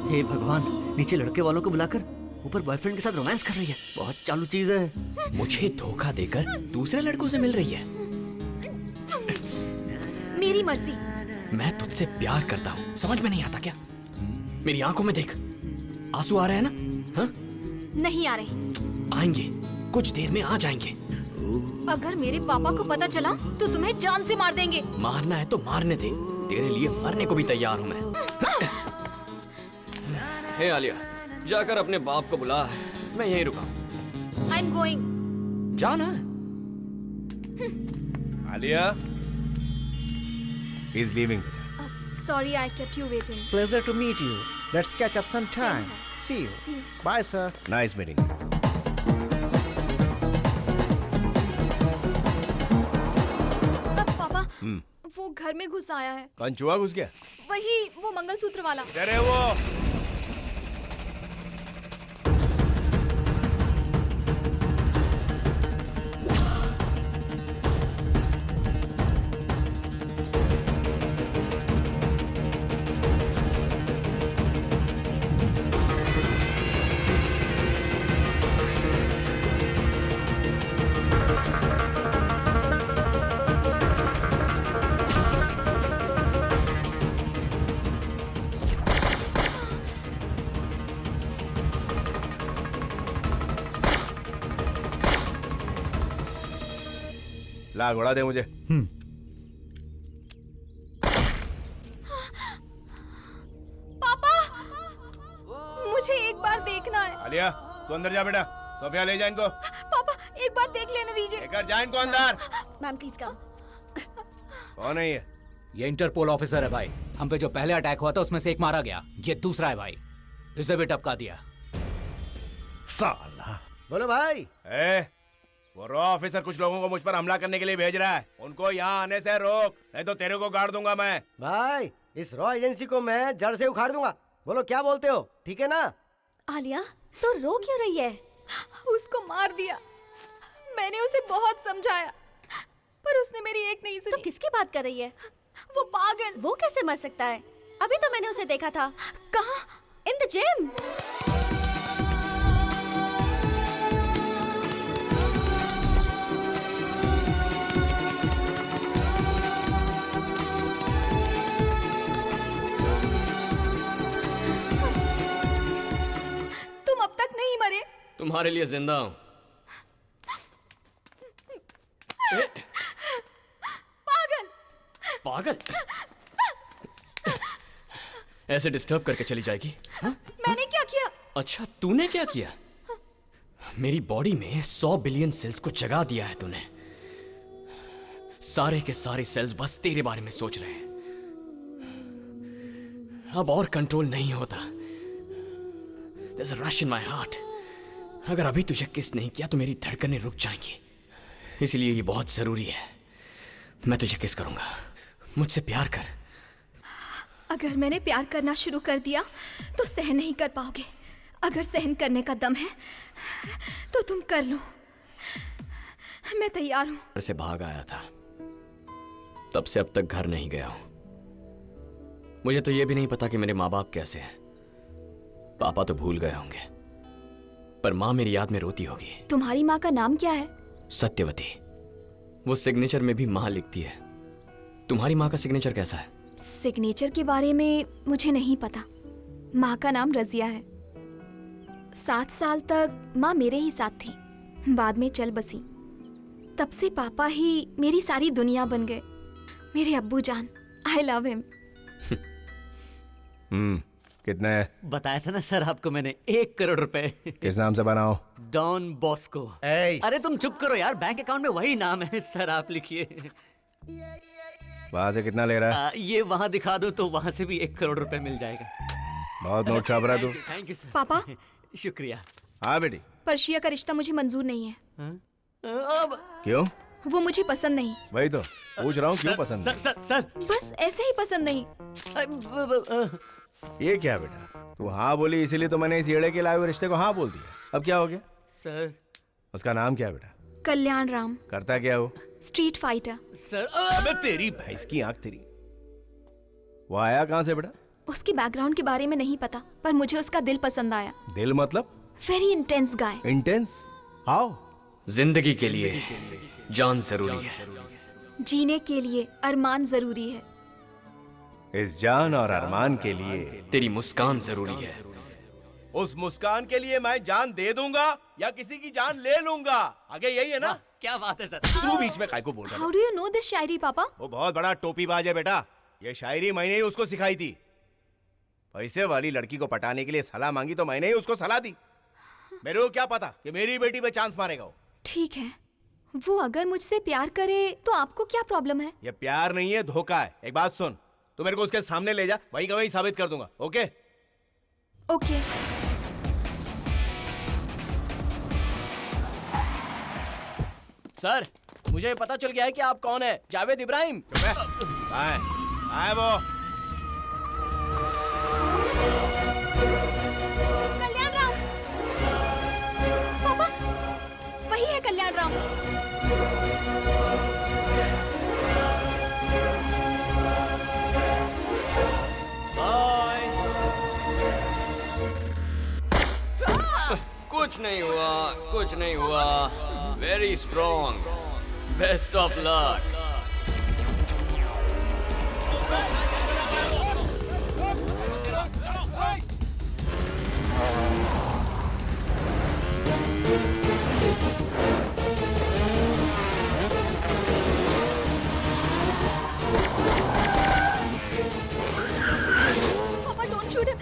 हे भगवान, नीचे लड़के वालों को बुलाकर ऊपर बॉयफ्रेंड के साथ रोमांस कर रही है। बहुत चालू चीज है। मुझे धोखा देकर दूसरे लड़कों से मिल रही है। मेरी मर्जी। मैं तुझसे प्यार करता हूँ, समझ में नहीं आता क्या? मेरी आंखों में देख, आंसू आ रहे हैं ना? हाँ? नहीं आ रहे। आएंगे, कुछ देर में आ जाएंगे। अगर मेरे पापा को पता चला तो तुम्हें जान से मार देंगे। मारना है तो मारने दे, तेरे लिए मरने को भी तैयार हूँ मैं। हे आलिया, जाकर अपने बाप को बुला, मैं यहीं रुका। I am going. जाना। Alia, he is leaving. Sorry, I kept you waiting. Pleasure to meet you. Let's catch up sometime. See you. See you. Bye, sir. Nice meeting. पापा, वो घर में घुस आया है। कौन चूहा घुस गया? वही, वो मंगलसूत्र वाला। अरे वो ला, घोड़ा दे मुझे। पापा, मुझे एक बार देखना है। आलिया, तू अंदर जा बेटा। सोफिया ले जा इनको। पापा, एक बार देख लेने दीजिए। लेकर जा इनको अंदर। Ma'am please come. कौन है ये? ये इंटरपोल ऑफिसर है भाई। हम पे जो पहले अटैक हुआ था उसमें से एक मारा गया, ये दूसरा है भाई। इसे भी टपका दिया। साला। बोलो भाई। वो रॉ ऑफिसर कुछ लोगों को मुझ पर हमला करने के लिए भेज रहा है। उनको यहाँ आने से रोक, नहीं तो तेरे को गाड़ दूंगा मैं। भाई, इस रॉ एजेंसी को मैं जड़ से उखाड़ दूंगा। बोलो क्या बोलते हो, ठीक है ना? आलिया तो रो क्यों रही है? उसको मार दिया। मैंने उसे बहुत समझाया पर उसने मेरी एक नहीं सुनी। तो किसकी बात कर रही है? वो पागल। वो कैसे मर सकता है? अभी तो मैंने उसे देखा था। कहाँ? In the gym. तुम अब तक नहीं मरे। तुम्हारे लिए जिंदा हूं। पागल। पागल? ऐसे डिस्टर्ब करके चली जाएगी? मैंने क्या किया? अच्छा, तूने क्या किया? मेरी बॉडी में 100 बिलियन सेल्स को जगा दिया है तूने। सारे के सारे सेल्स बस तेरे बारे में सोच रहे हैं। अब और कंट्रोल नहीं होता। There's a rush in my heart. अगर अभी तुझे किस नहीं किया तो मेरी धड़कनें रुक जाएंगी। इसलिए ये बहुत जरूरी है। मैं तुझे किस करूंगा। मुझसे प्यार कर। अगर मैंने प्यार करना शुरू कर दिया तो सहन नहीं कर पाओगे। अगर सहन करने का दम है तो तुम कर लो। मैं तैयार हूँ। घर से भाग आया था, तब से अब तक घर नहीं गया हूं। मुझे तो ये भी नहीं पता कि मेरे माँ बाप कैसे हैं। पापा तो भूल गए होंगे, पर माँ मेरी याद में रोती होगी। तुम्हारी माँ का नाम क्या है? सत्यवती। वो सिग्नेचर में भी माँ लिखती है। तुम्हारी माँ का सिग्नेचर कैसा है? सिग्नेचर के बारे में मुझे नहीं पता। माँ का नाम रजिया है। 7 साल तक माँ मेरे ही साथ थी, बाद में चल बसी। तब से पापा ही मेरी सारी दुनिया बन गए। मेरे अब्बू जान, आई लव हिम। कितने है? बताया था ना सर आपको मैंने, 1 करोड़ रुपए। किस नाम से बनाओ? Don Bosco. अरे तुम चुप करो यार, बैंक अकाउंट में वही नाम है सर, आप लिखिए। वहां से कितना ले रहा है? ये वहां दिखा दो तो वहां से भी 1 करोड़ रुपए मिल जाएगा। बहुत नोट छाप रहा तू। Thank you sir. पापा। शुक्रिया। हाँ बेटी। पर्शिया का रिश्ता मुझे मंजूर नहीं है। क्यों? वो मुझे पसंद नहीं। वही तो पूछ रहा हूँ, क्यों पसंद सर, सर, सर। बस ऐसे ही पसंद नहीं। ये क्या बेटा, तू हाँ बोली इसीलिए तो मैंने इस येड़े के लाए हुए रिश्ते को हाँ बोल दिया। अब क्या हो गया? सर उसका नाम क्या बेटा? कल्याण राम। करता क्या वो? Street fighter. सर अबे तेरी भैंस की आंख तेरी। वो आया कहाँ से बेटा? उसकी बैकग्राउंड के बारे में नहीं पता, पर मुझे उसका दिल पसंद आया। दिल मतलब? Very intense guy. Intense? How? जिंदगी के लिए जान जरूरी है, जीने के लिए अरमान जरूरी है। इस जान और अरमान के लिए तेरी मुस्कान जरूरी है। उस मुस्कान के लिए मैं जान दे दूंगा या किसी की जान ले लूंगा, आगे यही है ना? क्या बात है सर। तू बीच में काय को बोल रहा है? How do you know this shayari papa? वो बहुत बड़ा टोपीबाज है बेटा। ये शायरी मैंने ही उसको सिखाई थी। पैसे वाली लड़की को पटाने के लिए सलाह मांगी तो मैंने ही उसको सलाह दी। मेरे को क्या पता कि मेरी बेटी पे चांस मारेगा वो। ठीक है, वो अगर मुझसे प्यार करे तो आपको क्या प्रॉब्लम है? ये प्यार नहीं है, धोखा है। एक बात सुन, तू मेरे को उसके सामने ले जा, वही का वही साबित कर दूंगा। ओके? ओके। सर, मुझे पता चल गया है कि आप कौन है। जावेद इब्राहिम। आए वो। कल्याण राम। पापा, वही है कल्याण राम। कुछ नहीं हुआ, कुछ नहीं हुआ। Very strong. Best of luck. पापा, डोंट शूट हिम।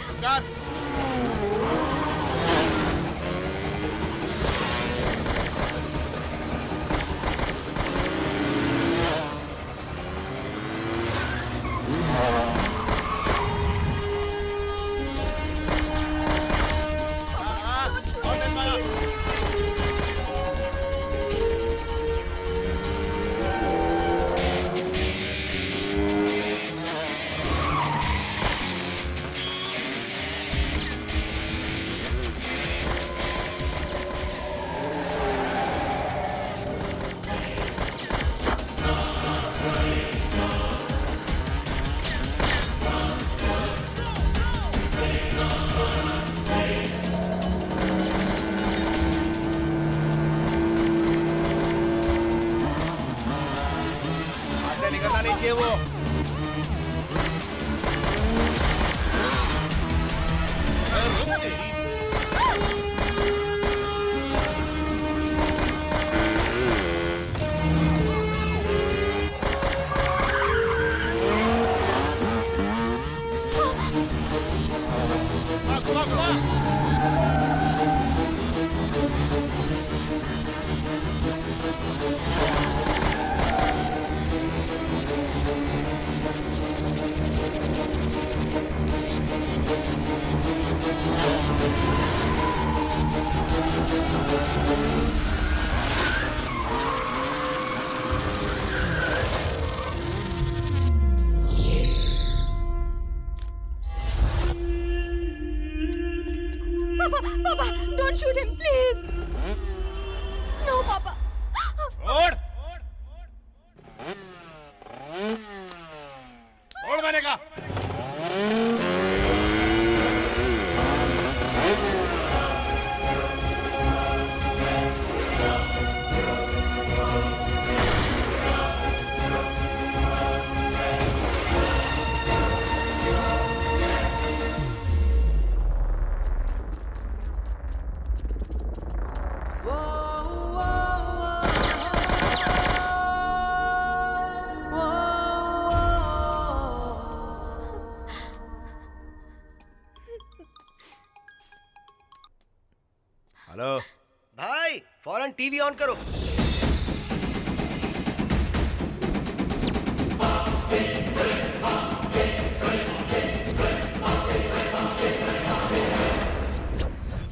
से निकलना नहीं चाहिए वो। Papa, don't shoot him, please. No, Papa. छोड़ मैंने कहा। हेलो भाई, फौरन टीवी ऑन करो।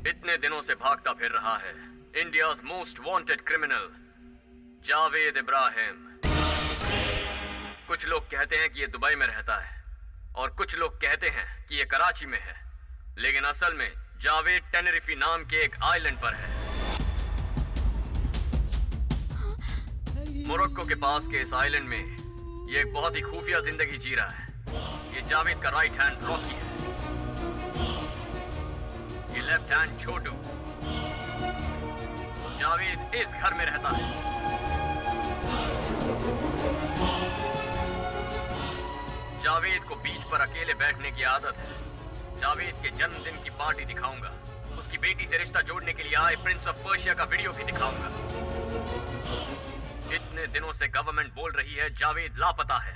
इतने दिनों से भागता फिर रहा है India's most wanted criminal Javed Ibrahim. कुछ लोग कहते हैं कि ये दुबई में रहता है और कुछ लोग कहते हैं कि ये कराची में है, लेकिन असल में जावेद टेनरिफी नाम के एक आइलैंड पर है। मोरक्को के पास के इस आइलैंड में ये एक बहुत ही खुफिया जिंदगी जी रहा है। ये जावेद का राइट हैंड रॉकी है, ये लेफ्ट हैंड छोटू। जावेद इस घर में रहता है। जावेद को बीच पर अकेले बैठने की आदत है। जावेद के जन्मदिन की पार्टी दिखाऊंगा। उसकी बेटी से रिश्ता जोड़ने के लिए आए प्रिंस ऑफ पर्शिया का वीडियो भी दिखाऊंगा। इतने दिनों से गवर्नमेंट बोल रही है जावेद लापता है।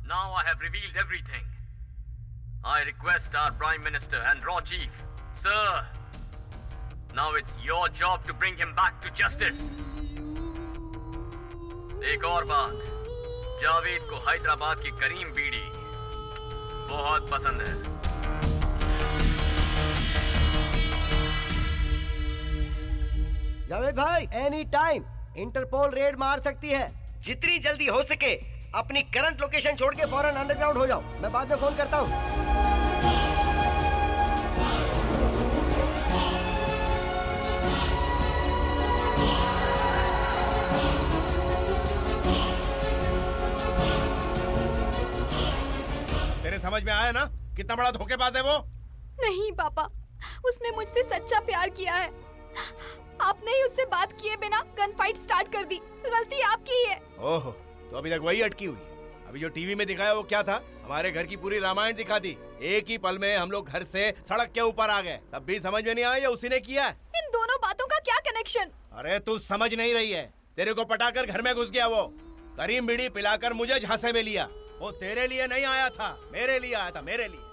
Now I have revealed everything. I request our prime minister and रॉ chief, sir, now it's your job to bring him back to justice. एक और बात, जावेद को हैदराबाद की करीम बीड़ी बहुत पसंद है। जावेद भाई, एनी टाइम इंटरपोल रेड मार सकती है। जितनी जल्दी हो सके अपनी करंट लोकेशन छोड़ के फौरन अंडरग्राउंड हो जाओ। मैं बाद में फोन करता हूँ। तेरे समझ में आया ना कितना बड़ा धोखेबाज है वो? नहीं पापा, उसने मुझसे सच्चा प्यार किया है। आपने ही उससे बात किए बिना गन फाइट स्टार्ट कर दी। गलती आपकी है। ओहो, तो अभी तक वही अटकी हुई है। अभी जो टीवी में दिखाया वो क्या था? हमारे घर की पूरी रामायण दिखा दी। एक ही पल में हम लोग घर से सड़क के ऊपर आ गए। तब भी समझ में नहीं आया, उसी ने किया। इन दोनों बातों का क्या कनेक्शन? अरे तू समझ नहीं रही है। तेरे को पटाकर घर में घुस गया वो। करीम बीड़ी पिलाकर मुझे झांसे में लिया। वो तेरे लिए नहीं आया था, मेरे लिए आया था, मेरे लिए।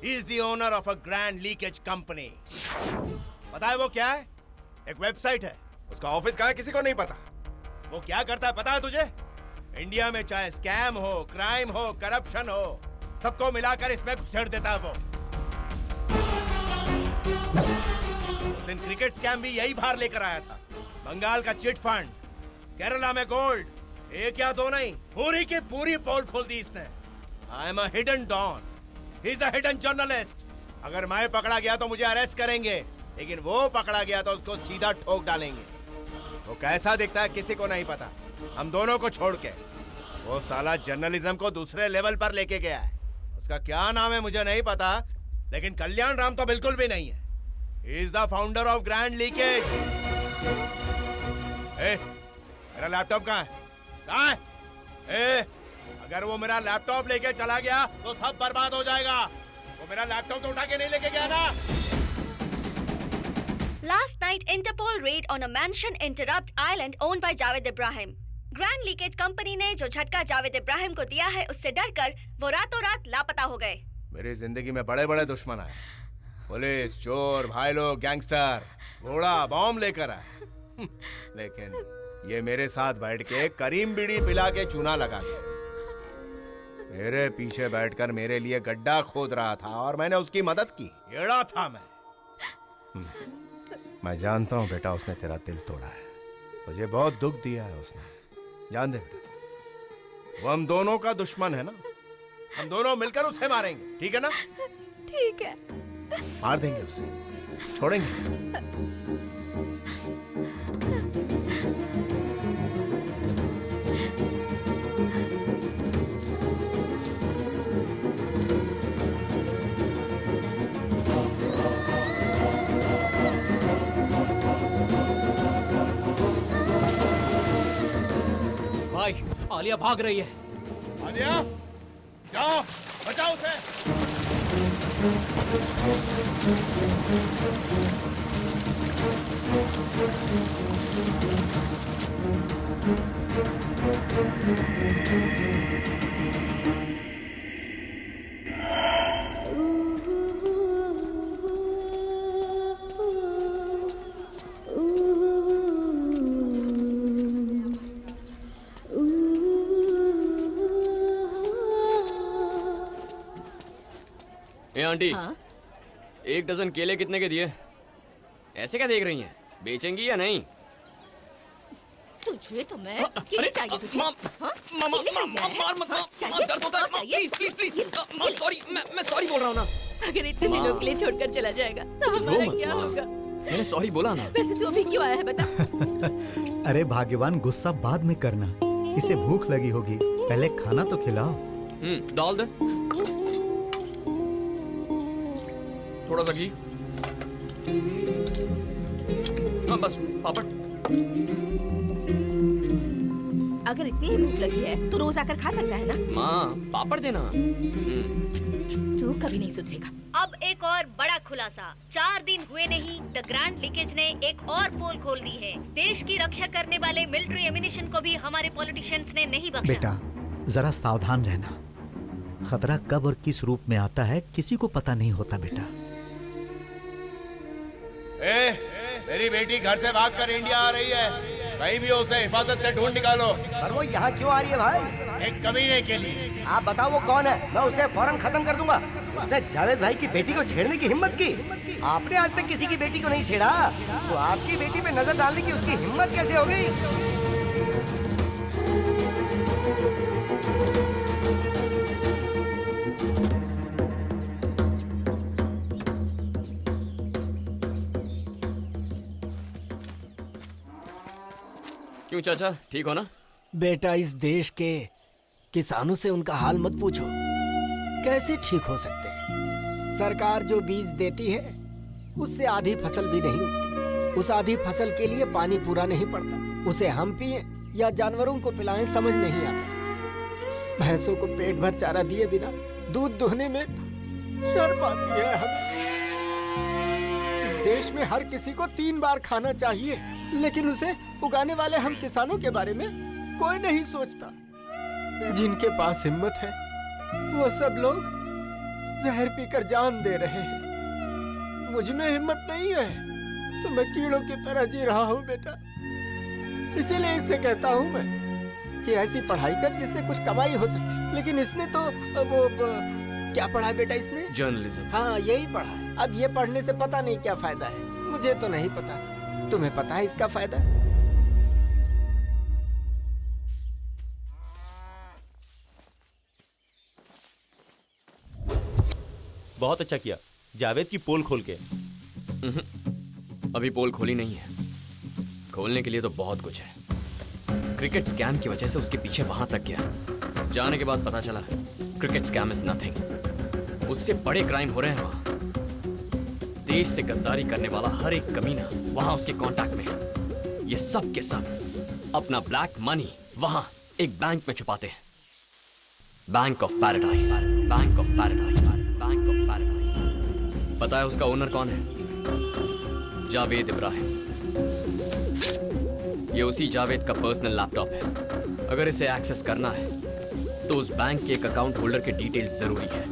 He is the owner of a grand leakage company. पता है वो क्या है? एक वेबसाइट है। उसका ऑफिस कहाँ है किसी को नहीं पता। वो क्या करता है पता है तुझे? इंडिया में चाहे स्कैम हो, क्राइम हो, करप्शन हो, सबको मिलाकर इसमें घुसेड़ देता है वो। उस दिन क्रिकेट स्कैम भी यही बाहर लेकर आया था। बंगाल का चिट फंड, केरला में गोल्ड, एक या दो नहीं, पूरी की पूरी पोल खोल दी इसने। I am a hidden don, he is a hidden journalist. अगर मैं पकड़ा गया तो मुझे अरेस्ट करेंगे, लेकिन वो पकड़ा गया तो उसको सीधा ठोक डालेंगे। वो कैसा दिखता है किसी को नहीं पता, हम दोनों को छोड़ के। वो साला जर्नलिज्म को दूसरे लेवल पर लेके गया है। उसका क्या नाम है मुझे नहीं पता, लेकिन कल्याण राम तो बिल्कुल भी नहीं है। He is the founder of grand leakage. मेरा लैपटॉप कहाँ है? कहाँ है? अगर वो मेरा लैपटॉप लेके चला गया तो सब बर्बाद हो जाएगा। वो मेरा लैपटॉप तो उठा के नहीं लेके गया ना। Last night, Interpol raid on a mansion in Interrupt Island owned by Javed Ibrahim. Grand leakage company ने जो झटका जावेद इब्राहिम को दिया है, उससे डरकर वो रातों रात लापता हो गए। मेरी जिंदगी में बड़े बड़े दुश्मन आए, पुलिस, चोर, भाई लोग, गैंगस्टर, घोड़ा, बॉम्ब लेकर आए, लेकिन ये मेरे साथ बैठ के करीम बीड़ी पिला के चूना लगा के मेरे पीछे बैठकर मेरे लिए गड्ढा खोद रहा था और मैंने उसकी मदद की। एड़ा था मैं जानता हूँ बेटा, उसने तेरा दिल तोड़ा है, तुझे बहुत दुख दिया है उसने। जान दे बेटा, वो हम दोनों का दुश्मन है ना, हम दोनों मिलकर उसे मारेंगे, ठीक है ना? ठीक है। मार देंगे उसे, छोड़ेंगे। भाई, आलिया भाग रही है। आलिया, जाओ, बचाओ उसे। आंटी, 1 डजन केले कितने के दिए? ऐसे क्या देख रही हैं? बेचेंगी या नहीं? तुझे तो मैं केले चाहिए तुझे? मैं सॉरी बोल रहा हूँ ना। अगर इतने दिनों के लिए छोड़कर चला जाएगा तो हमारा क्या होगा? मैंने सॉरी बोला ना। वैसे तू अभी क्यों आया है बता? अरे भाग्यवान, गुस्सा बाद में करना, इसे भूख लगी होगी, पहले खाना तो खिलाओ। डाल दे थोड़ा सा घी। हाँ बस, पापड़। अगर इतनी ही भूख लगी है तो रोज आकर खा सकता है ना? माँ, पापड़ देना। तू कभी नहीं सुधरेगा। अब एक और बड़ा खुलासा। 4 दिन हुए नहीं, द ग्रैंड लीकेज ने एक और पोल खोल दी है। देश की रक्षा करने वाले मिलिट्री एमिनेशन को भी हमारे पॉलिटिशियंस ने नहीं बख्शा। बेटा, जरा सावधान रहना, खतरा कब और किस रूप में आता है किसी को पता नहीं होता बेटा। मेरी बेटी घर से भागकर इंडिया आ रही है, कहीं भी उसे हिफाजत से ढूंढ निकालो। पर वो यहाँ क्यों आ रही है भाई? एक कमीने के लिए। आप बताओ वो कौन है, मैं उसे फौरन खत्म कर दूंगा। उसने जावेद भाई की बेटी को छेड़ने की हिम्मत की। आपने आज तक किसी की बेटी को नहीं छेड़ा, तो आपकी बेटी पे नजर डालने की उसकी हिम्मत कैसे हो गई? क्यों चाचा, ठीक हो ना? बेटा, इस देश के किसानों से उनका हाल मत पूछो, कैसे ठीक हो सकते हैं। सरकार जो बीज देती है उससे आधी फसल भी नहीं उगती, उस आधी फसल के लिए पानी पूरा नहीं पड़ता, उसे हम पिए या जानवरों को पिलाएं समझ नहीं आता। भैंसों को पेट भर चारा दिए बिना दूध दुहने में शर्म आती है हमें। इस देश में हर किसी को 3 बार खाना चाहिए, लेकिन उसे उगाने वाले हम किसानों के बारे में कोई नहीं सोचता। जिनके पास हिम्मत है वो सब लोग जहर पीकर जान दे रहे हैं। मुझ में हिम्मत नहीं है तो मैं कीड़ों की तरह जी रहा हूँ बेटा। इसीलिए इससे कहता हूँ मैं कि ऐसी पढ़ाई कर जिससे कुछ कमाई हो सके। लेकिन इसने तो वो क्या पढ़ा है बेटा इसने? जर्नलिज्म। हाँ, यही पढ़ा है। अब ये पढ़ने से पता नहीं क्या फायदा है, मुझे तो नहीं पता। तुम्हें पता है इसका फायदा? बहुत अच्छा किया जावेद की पोल खोल के। अभी पोल खोली नहीं है, खोलने के लिए तो बहुत कुछ है। क्रिकेट स्कैम की वजह से उसके पीछे वहां तक गया, जाने के बाद पता चला क्रिकेट स्कैम इज नथिंग। उससे बड़े क्राइम हो रहे हैं वहां। देश से गद्दारी करने वाला हर एक कमीना वहां उसके कांटेक्ट में है। ये सब के सब अपना ब्लैक मनी वहां एक बैंक में छुपाते हैं। Bank of paradise, bank of paradise, bank of paradise. पता है उसका ओनर कौन है? जावेद इब्राहिम। ये उसी जावेद का पर्सनल लैपटॉप है। अगर इसे एक्सेस करना है तो उस बैंक के एक अकाउंट होल्डर के डिटेल्स जरूरी है,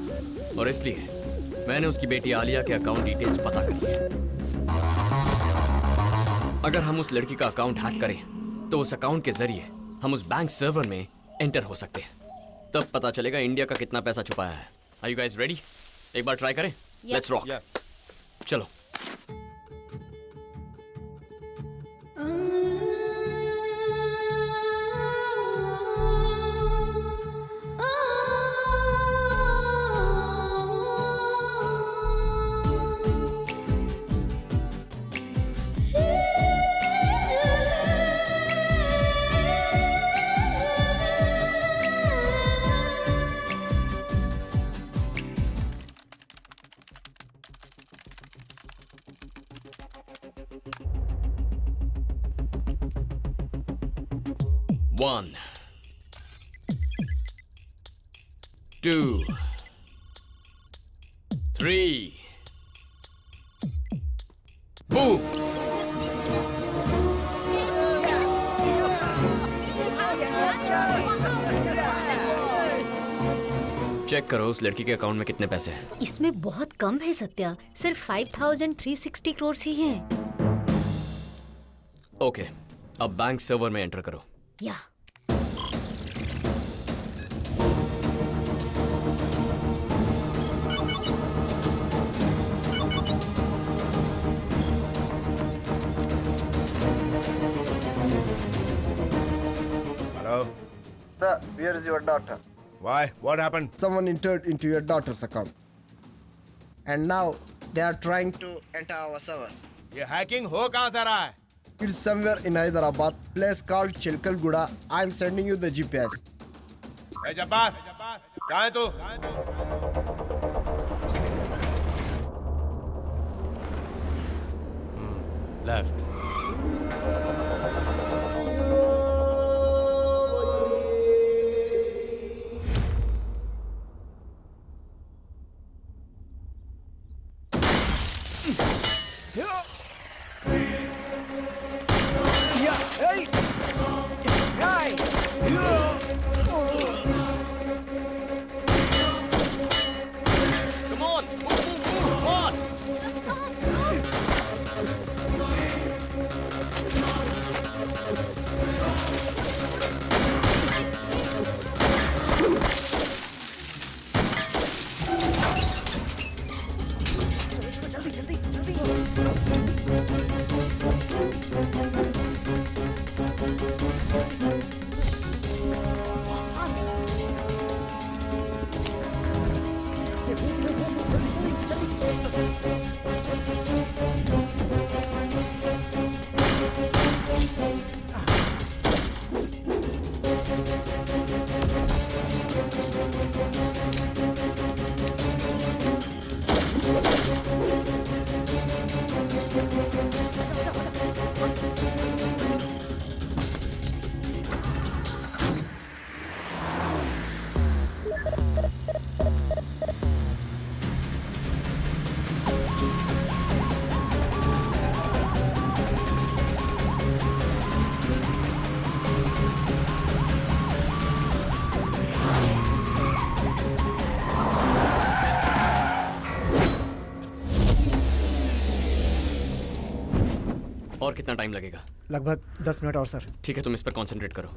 और इसलिए मैंने उसकी बेटी आलिया के अकाउंट डिटेल्स पता कर लिए। अगर हम उस लड़की का अकाउंट हैक करें तो उस अकाउंट के जरिए हम उस बैंक सर्वर में एंटर हो सकते हैं। तब पता चलेगा इंडिया का कितना पैसा छुपाया है। Are you guys ready? एक बार ट्राई करें। Let's rock. चलो। One, 2, 3, boom! चेक करो उस लड़की के अकाउंट में कितने पैसे हैं। इसमें बहुत कम है सत्या, सिर्फ 5360 करोड़ ही हैं। ओके, अब बैंक सर्वर में एंटर करो। या Hello? Sir, where is your daughter? Why? What happened? Someone entered into your daughter's account. And now they are trying to enter our servers. ये हैकिंग हो कहाँ से रहा है? It's somewhere in Hyderabad, place called Chilkalguda. I'm sending you the GPS. Hey Jabbar, कहाँ है तू? Left. Come on, move fast! और कितना टाइम लगेगा? लगभग 10 मिनट और सर। ठीक है, तुम इस पर कंसंट्रेट करो।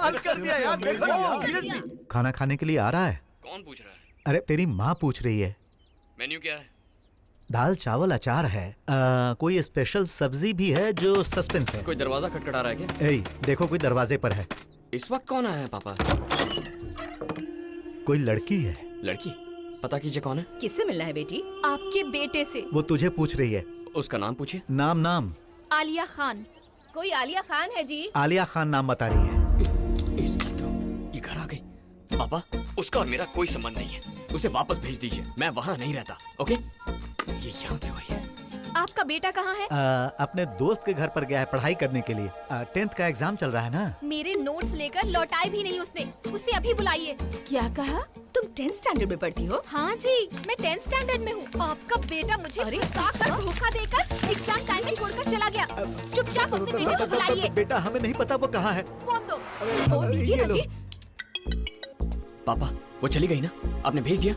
कमाल कर दिया यार, देखो सीरियसली। खाना खाने के लिए आ रहा है? कौन पूछ रहा है? अरे तेरी माँ पूछ रही है। मेन्यू क्या है? दाल चावल अचार है। कोई स्पेशल सब्जी भी है जो सस्पेंस है। कोई दरवाजा खटखटा रहा है क्या? ए, देखो कोई दरवाजे पर है। इस वक्त कौन आया है पापा? कोई लड़की है। लड़की? पता कीजिए कौन है। किससे मिलना है बेटी? आपके बेटे से। वो तुझे पूछ रही है। उसका नाम पूछिए। नाम आलिया खान। कोई आलिया खान है जी? आलिया खान नाम बता रही है। इसकी तो ये घर आ गई। पापा, उसका और मेरा कोई संबंध नहीं है, उसे वापस भेज दीजिए, मैं वहाँ नहीं रहता। ओके? ये यहाँ क्यों आई है? आपका बेटा कहाँ है? अपने दोस्त के घर पर गया है पढ़ाई करने के लिए। 10th का एग्जाम चल रहा है ना। मेरे नोट्स लेकर लौटाए भी नहीं उसने। उसे अभी बुलाइए। क्या कहा? तुम 10th स्टैंडर्ड में पढ़ती हो? हाँ जी, मैं 10th स्टैंडर्ड में हूँ। आपका बेटा मुझे फंसाकर धोखा देकर एग्जाम टाइम में छोड़कर चला गया। चुपचाप अपने बेटे को बुलाइए। बेटा हमें नहीं पता वो कहाँ है। फोन दो। फोन दीजिए ना जी। पापा, वो चली गई ना? आपने भेज दिया?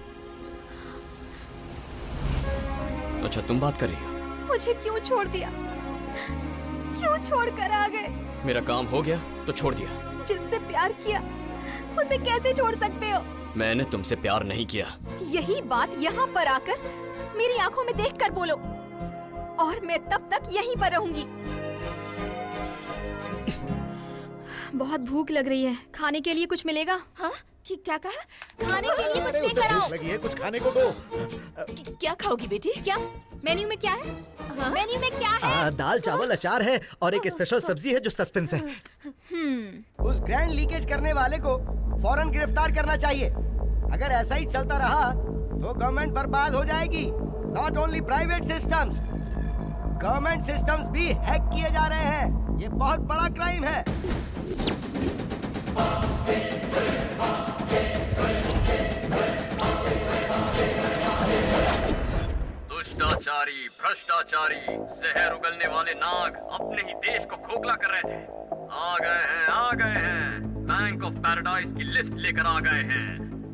अच्छा, तुम बात कर रही हो? मुझे क्यों छोड़ दिया? क्यों छोड़ कर आ गए? मेरा काम हो गया तो छोड़ दिया। जिससे प्यार किया उसे कैसे छोड़ सकते हो? मैंने तुमसे प्यार नहीं किया। यही बात यहाँ पर आकर मेरी आंखों में देखकर बोलो, और मैं तब तक यहीं पर रहूंगी। बहुत भूख लग रही है, खाने के लिए कुछ मिलेगा? हाँ? क्या कहा? खाने के लिए कुछ लेकर आओ। लगी है, कुछ खाने को दो। क्या खाओगी बेटी? क्या मेन्यू में क्या है? हाँ? मेन्यू में क्या है? दाल चावल अचार है और एक स्पेशल सब्जी है जो सस्पेंस है। उस ग्रैंड लीकेज करने वाले को फौरन गिरफ्तार करना चाहिए। अगर ऐसा ही चलता रहा तो गवर्नमेंट बर्बाद हो जाएगी। Not only private systems, government systems भी हैक किए जा रहे हैं। ये बहुत बड़ा क्राइम है। दुष्टाचारी, भ्रष्टाचारी, जहर उगलने वाले नाग अपने ही देश को खोखला कर रहे थे। आ गए हैं। बैंक ऑफ पैराडाइज की लिस्ट लेकर आ गए हैं।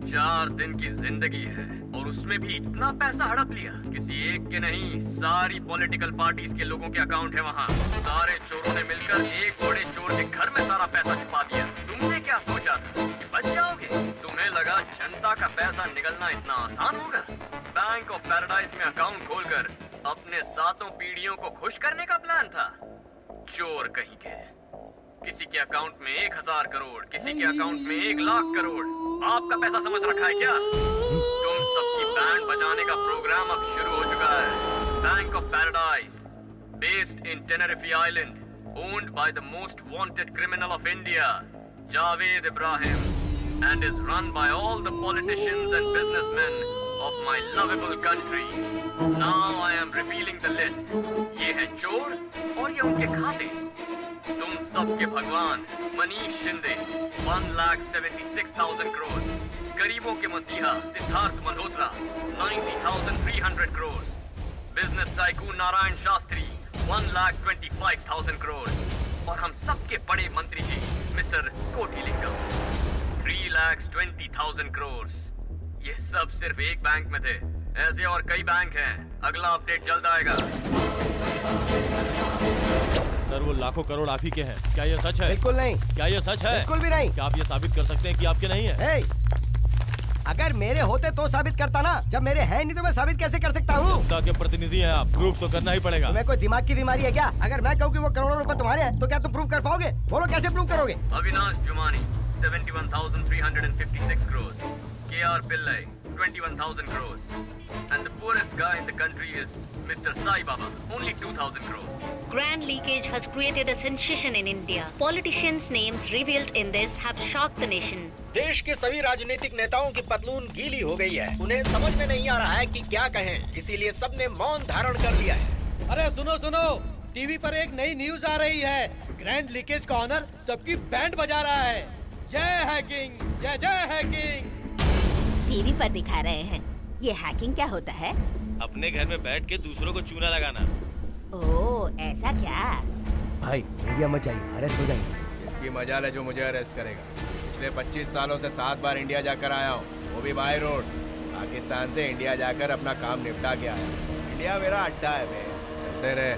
4 दिन की जिंदगी है और उसमें भी इतना पैसा हड़प लिया। किसी एक के नहीं, सारी पॉलिटिकल पार्टीज के लोगों के अकाउंट है वहाँ। सारे चोरों ने मिलकर एक बड़े चोर के घर में सारा पैसा छुपा दिया। तुमने क्या सोचा था कि बच जाओगे? तुम्हें लगा जनता का पैसा निकलना इतना आसान होगा? बैंक ऑफ पैराडाइज में अकाउंट खोलकर अपने 7 पीढ़ियों को खुश करने का प्लान था। चोर कहीं के। किसी के अकाउंट में 1000 करोड़, किसी के अकाउंट में 1 लाख करोड़। आपका पैसा समझ रखा है क्या? तुम सबकी बैंड बजाने का प्रोग्राम अब शुरू हो चुका है। Bank of paradise, based in Tenerife island, owned by the most wanted criminal of India, Javed Ibrahim, and is run by all the politicians and businessmen of my lovable country. Now I am revealing the list. ये है चोर और ये उनके खाते। तुम सबके भगवान मनीष शिंदे 1,76,000 करोड़, गरीबों के मसीहा सिद्धार्थ मल्होत्रा 90,300 करोड़, बिजनेस टाइकून नारायण शास्त्री 1,25,000 करोड़, और हम सबके बड़े मंत्री जी मिस्टर कोटिलिंगम 3,20,000 करोड़। ये सब सिर्फ एक बैंक में थे। ऐसे और कई बैंक हैं। अगला अपडेट जल्द आएगा। सर, वो लाखों करोड़ आप ही के हैं, क्या ये सच है? बिल्कुल नहीं। क्या ये सच है? बिल्कुल भी नहीं। क्या आप ये साबित कर सकते हैं कि आपके नहीं है? अगर मेरे होते तो साबित करता ना, जब मेरे हैं नहीं तो मैं साबित कैसे कर सकता हूँ? जनता के प्रतिनिधि हैं आप, प्रूफ तो करना ही पड़ेगा। तुम्हें कोई दिमाग की बीमारी है क्या? अगर मैं कहूँ कि वो करोड़ों रुपए तुम्हारे हैं तो क्या तुम प्रूव कर पाओगे? बोलो कैसे प्रूव करोगे? Avinash Jumani 71,356 crores, K.R. Pillai 21,000 crores, and the poorest guy in the country is Mr. Sai Baba, only 2,000 crores. Grand leakage has created a sensation in India. Politicians' names revealed in this have shocked the nation. देश के सभी राजनीतिक नेताओं की पतलून गीली हो गई है। उन्हें समझ में नहीं आ रहा है कि क्या कहें, इसीलिए सबने मौन धारण कर लिया है। अरे सुनो सुनो, टीवी पर एक नई न्यूज आ रही है। ग्रैंड लीकेज का ऑनर सबकी बैंड बजा रहा है। जय हैकिंग, जय जय हैकिंग। टीवी पर दिखा रहे हैं। ये हैकिंग क्या होता है? अपने घर में बैठ के दूसरों को चूना लगाना। ओह, ऐसा क्या? भाई इंडिया मत जाइए, अरेस्ट हो जाएंगे। इसकी मजाल है जो मुझे अरेस्ट करेगा। पिछले 25 सालों से 7 बार इंडिया जाकर आया हूँ, वो भी बाय रोड। पाकिस्तान से इंडिया जाकर अपना काम निपटा के आया। इंडिया मेरा अड्डा है बे, चलते रहे।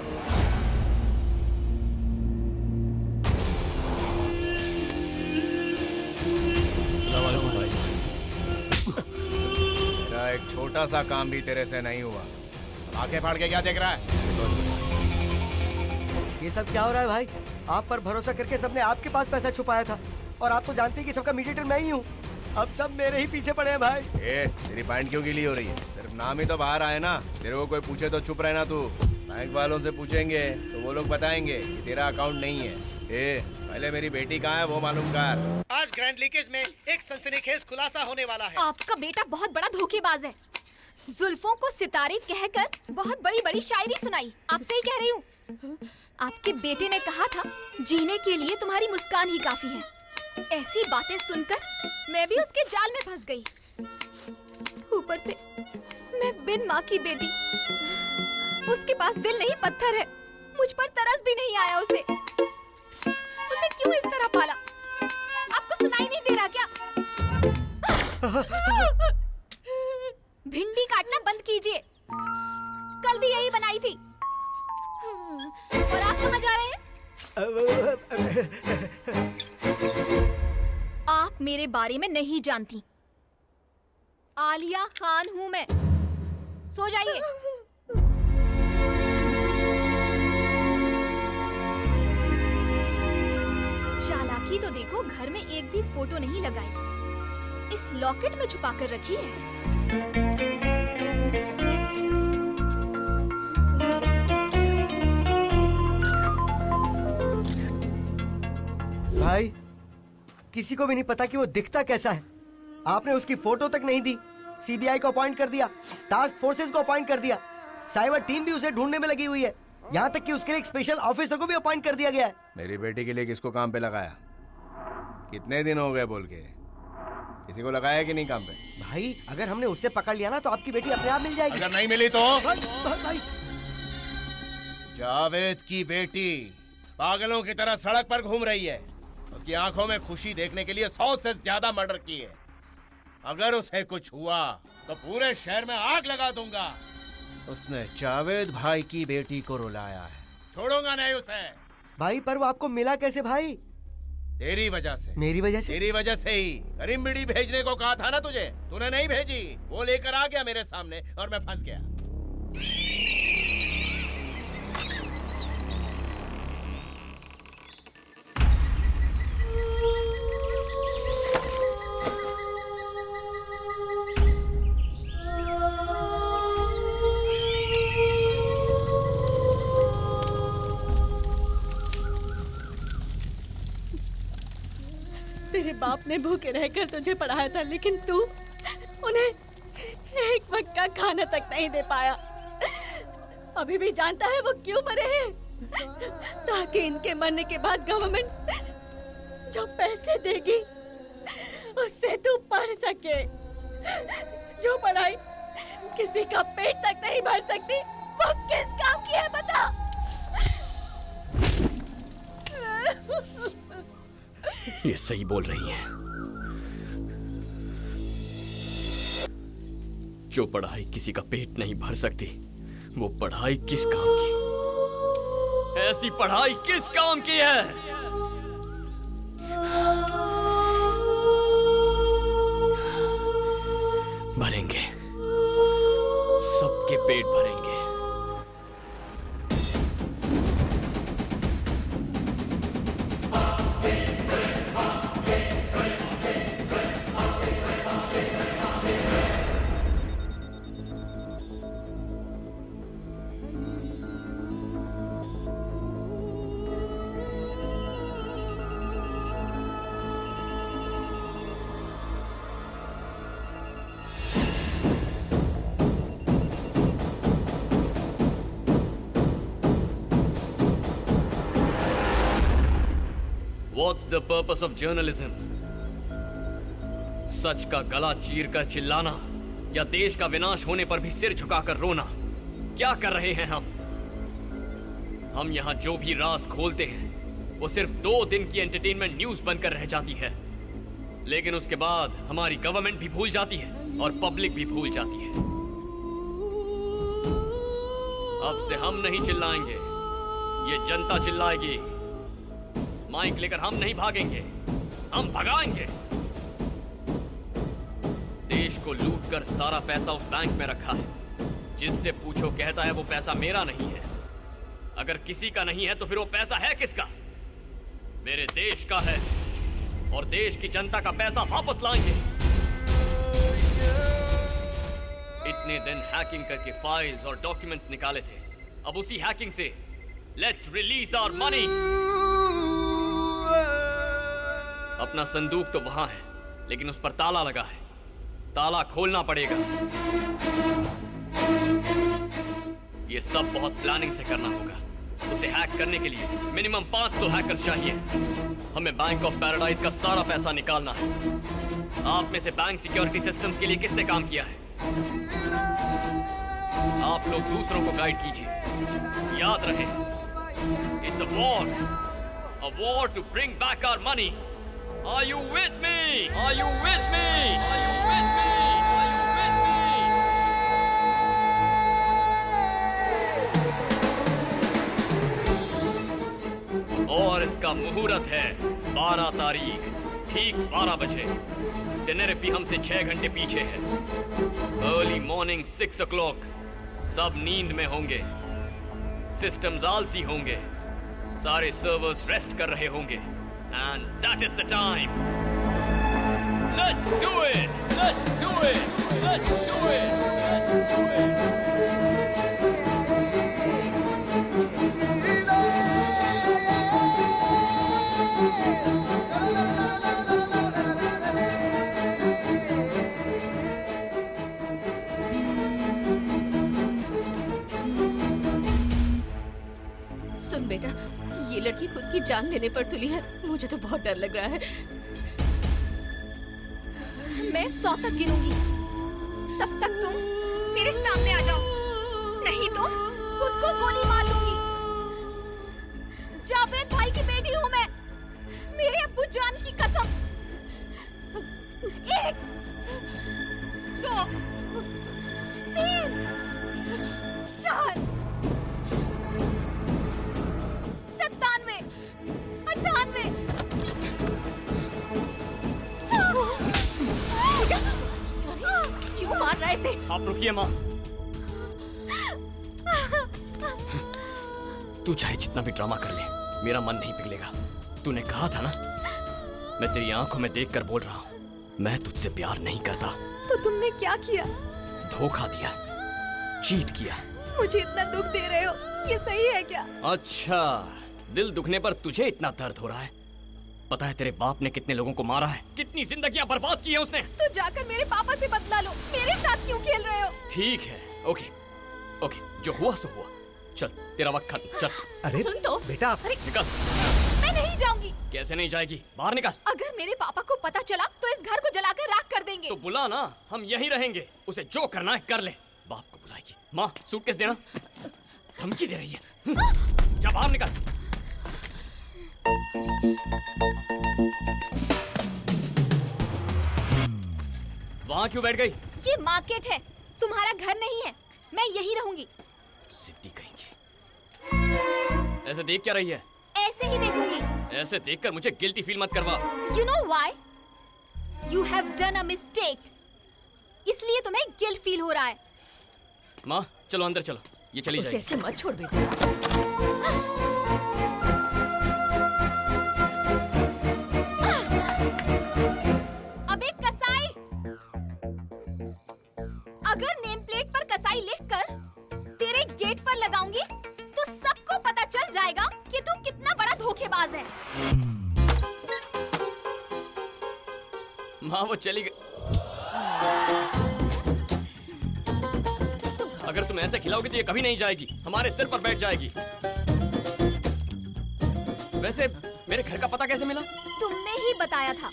एक छोटा सा काम भी तेरे से नहीं हुआ। आंखें फाड़ के क्या देख रहा है? ये सब क्या हो रहा है भाई? आप पर भरोसा करके सबने आपके पास पैसा छुपाया था और आप तो जानते हैं कि सबका मीडिएटर मैं ही हूँ। अब सब मेरे ही पीछे पड़े हैं भाई। तेरी पैंट क्यों गीली हो रही है? सिर्फ नाम ही तो बाहर आए ना। तेरे को कोई पूछे तो चुप रहना तू। बैंक वालों से पूछेंगे तो वो लोग बताएंगे कि तेरा अकाउंट नहीं है। पहले मेरी बेटी कहाँ है वो मालूम कर। आज ग्रैंड लीकेज में एक सनसनीखेज खुलासा होने वाला है। आपका बेटा बहुत बड़ा धोखेबाज है। जुल्फों को सितारे कहकर बहुत बड़ी बड़ी शायरी सुनाई। आपसे ही कह रही हूँ। आपके बेटे ने कहा था जीने के लिए तुम्हारी मुस्कान ही काफी है। ऐसी बातें सुनकर मैं भी उसके जाल में फंस गई। ऊपर से मैं बिन माँ की बेटी। उसके पास दिल नहीं पत्थर है। मुझ पर तरस भी नहीं आया उसे क्यों इस तरह पाला? आपको सुनाई नहीं दे रहा क्या? भिंडी काटना बंद कीजिए। कल भी यही बनाई थी। और आप कहाँ जा रहे हैं? आप मेरे बारे में नहीं जानती। आलिया खान हूँ मैं। सो जाइए। चालाकी तो देखो, घर में एक भी फोटो नहीं लगाई। इस लॉकेट में छुपा कर रखी है। भाई किसी को भी नहीं पता कि वो दिखता कैसा है। आपने उसकी फोटो तक नहीं दी। सीबीआई को अपॉइंट कर दिया, टास्क फोर्सेस को अपॉइंट कर दिया, साइबर टीम भी उसे ढूंढने में लगी हुई है। यहाँ तक कि उसके लिए एक स्पेशल ऑफिसर को भी अपॉइंट कर दिया गया है। मेरी बेटी के लिए किसको काम पे लगाया? कितने दिन हो गए बोल के? किसी को लगाया कि नहीं काम पे? भाई अगर हमने उससे पकड़ लिया ना तो आपकी बेटी अपने आप मिल जाएगी। अगर नहीं मिली तो? भाई जावेद की बेटी पागलों की तरह सड़क पर घूम रही है। उसकी आंखों में खुशी देखने के लिए 100 से ज्यादा मर्डर किए। अगर उसे कुछ हुआ तो पूरे शहर में आग लगा दूंगा। उसने जावेद भाई की बेटी को रुलाया है। छोड़ूंगा नहीं उसे। भाई पर वो आपको मिला कैसे भाई? तेरी वजह से। मेरी वजह से? तेरी वजह से ही। करीम बीड़ी भेजने को कहा था ना तुझे, तूने नहीं भेजी। वो लेकर आ गया मेरे सामने और मैं फंस गया। तेरे बाप ने भूखे रहकर तुझे पढ़ाया था, लेकिन तू उन्हें एक वक्त का खाना तक नहीं दे पाया। अभी भी जानता है वो क्यों मरे हैं? ताकि इनके मरने के बाद गवर्नमेंट जो पैसे देगी उससे तू पढ़ सके। जो पढ़ाई किसी का पेट तक नहीं भर सकती, वो किस काम की है बता? ये सही बोल रही है। जो पढ़ाई किसी का पेट नहीं भर सकती, वो पढ़ाई किस काम की? ऐसी पढ़ाई किस काम की है? भरेंगे, सबके पेट भरेंगे। What's the purpose of journalism? सच का गला चीर कर चिल्लाना या देश का विनाश होने पर भी सिर झुकाकर रोना? क्या कर रहे हैं हम यहाँ जो भी राज खोलते हैं वो सिर्फ 2 दिन की एंटरटेनमेंट न्यूज बनकर रह जाती है, लेकिन उसके बाद हमारी गवर्नमेंट भी भूल जाती है और पब्लिक भी भूल जाती है। अब से हम नहीं चिल्लाएंगे, ये जनता चिल्लाएगी। माइक लेकर हम नहीं भागेंगे, हम भगाएंगे। देश को लूट कर सारा पैसा उस बैंक में रखा है। जिससे पूछो कहता है वो पैसा मेरा नहीं है। अगर किसी का नहीं है तो फिर वो पैसा है किसका? मेरे देश का है और देश की जनता का पैसा वापस लाएंगे। इतने दिन हैकिंग करके फाइल्स और डॉक्यूमेंट्स निकाले थे, अब उसी हैकिंग से लेट्स रिलीज आवर मनी। अपना संदूक तो वहां है लेकिन उस पर ताला लगा है, ताला खोलना पड़ेगा। ये सब बहुत प्लानिंग से करना होगा। उसे हैक करने के लिए मिनिमम 500 हैकर्स चाहिए। हमें बैंक ऑफ पैराडाइज का सारा पैसा निकालना है। आप में से बैंक सिक्योरिटी सिस्टम्स के लिए किसने काम किया है? आप लोग दूसरों को गाइड कीजिए। याद रहे, it's a war to bring back our money. Are you with me? Are you with me? Are you with me? Are you with me? और इसका मुहूर्त है 12 तारीख, ठीक 12 बजे। टेनेरिफी हमसे 6 घंटे पीछे है। Early morning 6 o'clock। सब नींद में होंगे, सिस्टम्स आलसी होंगे, सारे सर्वर्स रेस्ट कर रहे होंगे। And that is the time. Let's do it. Let's do it. Let's do it. Let's do it. सुन बेटा, ये लड़की खुद की जान लेने पर तुली है। मुझे तो बहुत डर लग रहा है। मैं 100 तक गिनूंगी, तब तक तुम मेरे सामने आ जाओ, नहीं तो खुद को गोली मार लूंगी। जावेद भाई की बेटी हूँ मैं, मेरे अब्बू जान की कसम। 1 2 3 4 97 98। क्यों मार रहा है इसे? आप रुकिए माँ। तू चाहे जितना भी ड्रामा कर ले, मेरा मन नहीं पिघलेगा। तूने कहा था ना, मैं तेरी आंखों में देखकर बोल रहा हूँ, मैं तुझसे प्यार नहीं करता। तो तुमने क्या किया? धोखा दिया, चीट किया। मुझे इतना दुख दे रहे हो, ये सही है क्या? अच्छा, दिल दुखने पर तुझे इतना दर्द हो रहा है। पता है तेरे बाप ने कितने लोगों को मारा है, कितनी जिंदगियां बर्बाद की है उसने। तो जाकर मेरे पापा से बदला लो, मेरे साथ क्यों खेल रहे हो? ठीक है, ओके ओके, जो हुआ सो हुआ। चल, तेरा वक्त खत्म, चल। अरे सुन तो बेटा, निकल। मैं नहीं जाऊंगी। कैसे नहीं जाएगी? बाहर निकल। अगर मेरे पापा को पता चला तो इस घर को जलाकर राख कर देंगे। तो बुला ना, हम यहीं रहेंगे। उसे जो करना है कर ले। बाप को बुलाएगी। माँ, सूटकेस देना। धमकी दे रही है। जा बाहर निकल। वहाँ क्यों बैठ गई? ये मार्केट है, तुम्हारा घर नहीं है। मैं यहीं रहूंगी। सिद्धि कहेंगी। ऐसे देख क्या रही है? ऐसे ही देखूंगी। ऐसे देखकर मुझे गिल्टी फील मत करवा। You know why? You have done a mistake. इसलिए तुम्हें गिल्ट फील हो रहा है। माँ, चलो अंदर चलो। ये चली उसे जाएगी। ऐसे मत छोड़ बेटा। अबे कसाई! अगर नेम प्लेट पर कसाई लिखकर तेरे गेट पर लगाऊंगी तो सबको पता चल जाएगा कि तू कितना बड़ा धोखेबाज है। माँ, वो चली गई। अगर तुम ऐसे खिलाओगी तो ये कभी नहीं जाएगी, हमारे सिर पर बैठ जाएगी। वैसे मेरे घर का पता कैसे मिला? तुमने ही बताया था।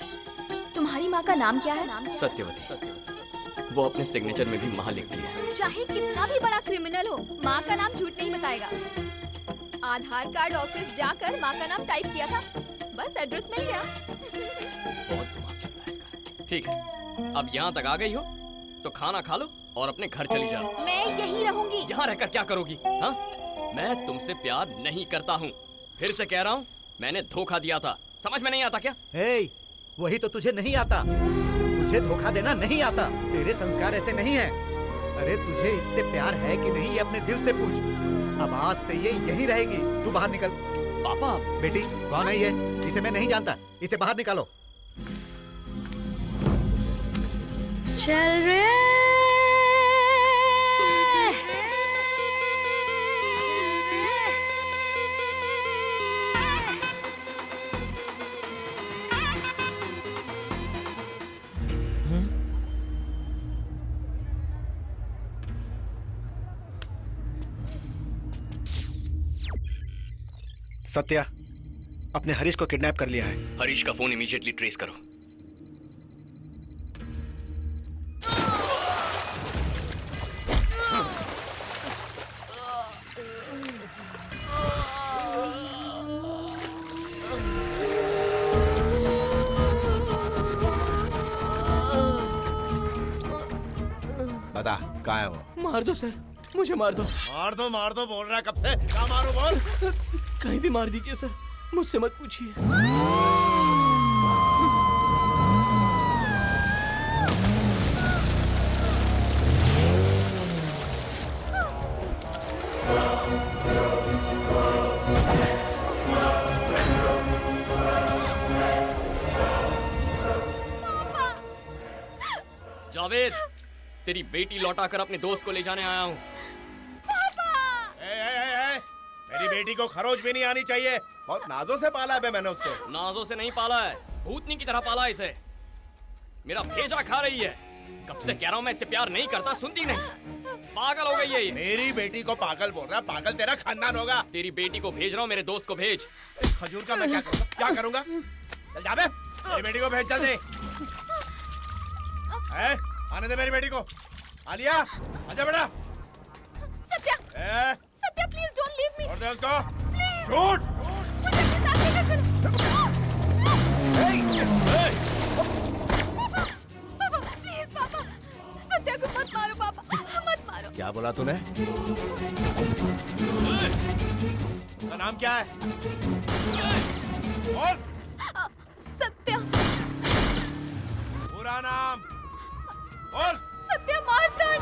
तुम्हारी माँ का नाम क्या है? सत्यवती। वो अपने सिग्नेचर में भी माँ लिखती है। चाहे कितना भी बड़ा क्रिमिनल हो, माँ का नाम झूठ नहीं बताएगा। आधार कार्ड ऑफिस जाकर माँ का नाम टाइप किया था, बस एड्रेस मिल गया। बहुत दिमाग चलता है इसका। ठीक है, अब यहाँ तक आ गई हो तो खाना खा लो और अपने घर चली जाओ। मैं यहीं रहूंगी। यहाँ रहकर क्या करोगी? हाँ, मैं तुमसे प्यार नहीं करता हूँ। फिर से कह रहा हूँ, मैंने धोखा दिया था। समझ में नहीं आता क्या? हे, वही तो तुझे नहीं आता। तुझे धोखा देना नहीं आता। तेरे संस्कार ऐसे नहीं है। अरे तुझे इससे प्यार है कि नहीं, ये अपने दिल से पूछ। अब आज से ये यहीं रहेगी। तू बाहर निकल। पापा। बेटी कौन है ये? इसे मैं नहीं जानता। इसे बाहर निकालो। चल रे। सत्या, अपने हरीश को किडनैप कर लिया है। हरीश का फोन इमीडिएटली ट्रेस करो। बता कहाँ है वो? मार दो सर, मुझे मार दो। मार दो बोल रहा है कब से? क्या मारो बोल? कहीं भी मार दीजिए सर, मुझसे मत पूछिए। जावेद, तेरी बेटी लौटा कर अपने दोस्त को ले जाने आया हूँ। मेरी बेटी को खरोच भी नहीं आनी चाहिए। बहुत नाजों से पाला है मैंने उसको। नाजों से नहीं पाला है, भूतनी की तरह पाला इसे। मेरा भेजा खा रही है। कब से कह रहा हूँ मैं इससे प्यार नहीं करता, सुनती नहीं। पागल हो गई है ये। मेरी बेटी को पागल बोल रहा है? पागल तेरा खानदान होगा। तेरी बेटी को भेज रहा हूँ, मेरे दोस्त को भेज। खजूर का मैं क्या करूँगा? क्या करूँगा? चल जा बे, मेरी बेटी को भेज जल्दी। आने दे मेरी बेटी को। आलिया, आजा बेटा। Satya, Satya please don't leave me. छोड़ दे उसको। शूट। मुझे अपने साथ लेकर चलो। पापा, प्लीज पापा, सत्या को मत मारो पापा, मत मारो। क्या बोला तूने? उसका नाम क्या है? बोल। सत्या। पूरा नाम बोल। सत्या मार्तंड।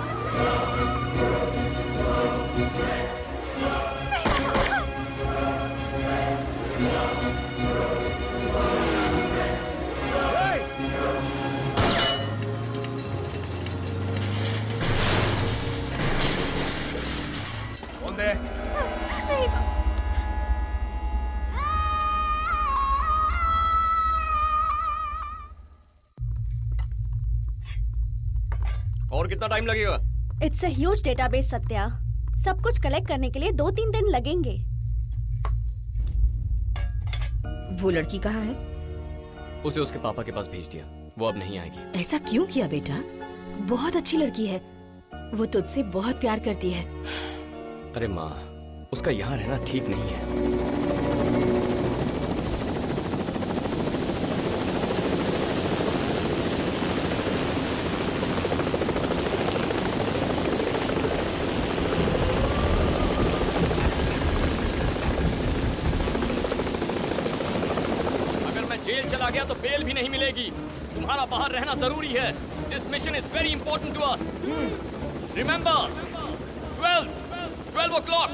बोल दे। और कितना टाइम लगेगा? It's a huge database Satya. सब कुछ कलेक्ट करने के लिए 2-3 दिन लगेंगे। वो लड़की कहाँ है? उसे उसके पापा के पास भेज दिया, वो अब नहीं आएगी। ऐसा क्यों किया बेटा? बहुत अच्छी लड़की है, वो तुझसे बहुत प्यार करती है। अरे माँ, उसका यहाँ रहना ठीक नहीं है। चला गया तो बेल भी नहीं मिलेगी। तुम्हारा बाहर रहना जरूरी है। This mission is very important to us. Remember 12 o'clock।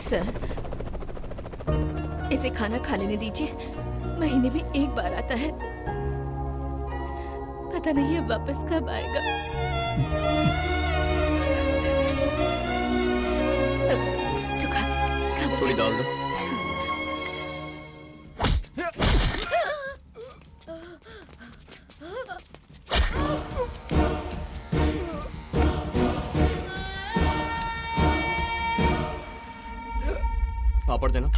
Sir, इसे खाना खा लेने दीजिए। महीने में एक बार आता है, पता नहीं ये वापस कब आएगा। तो खा थोड़ी दाल दो। पढ़ देना।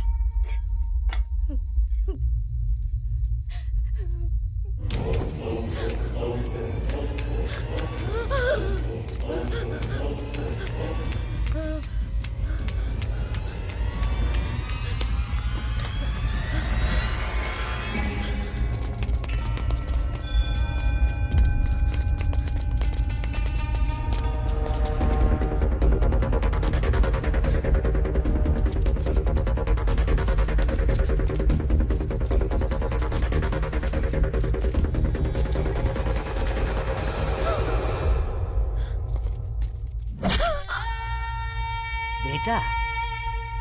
बेटा,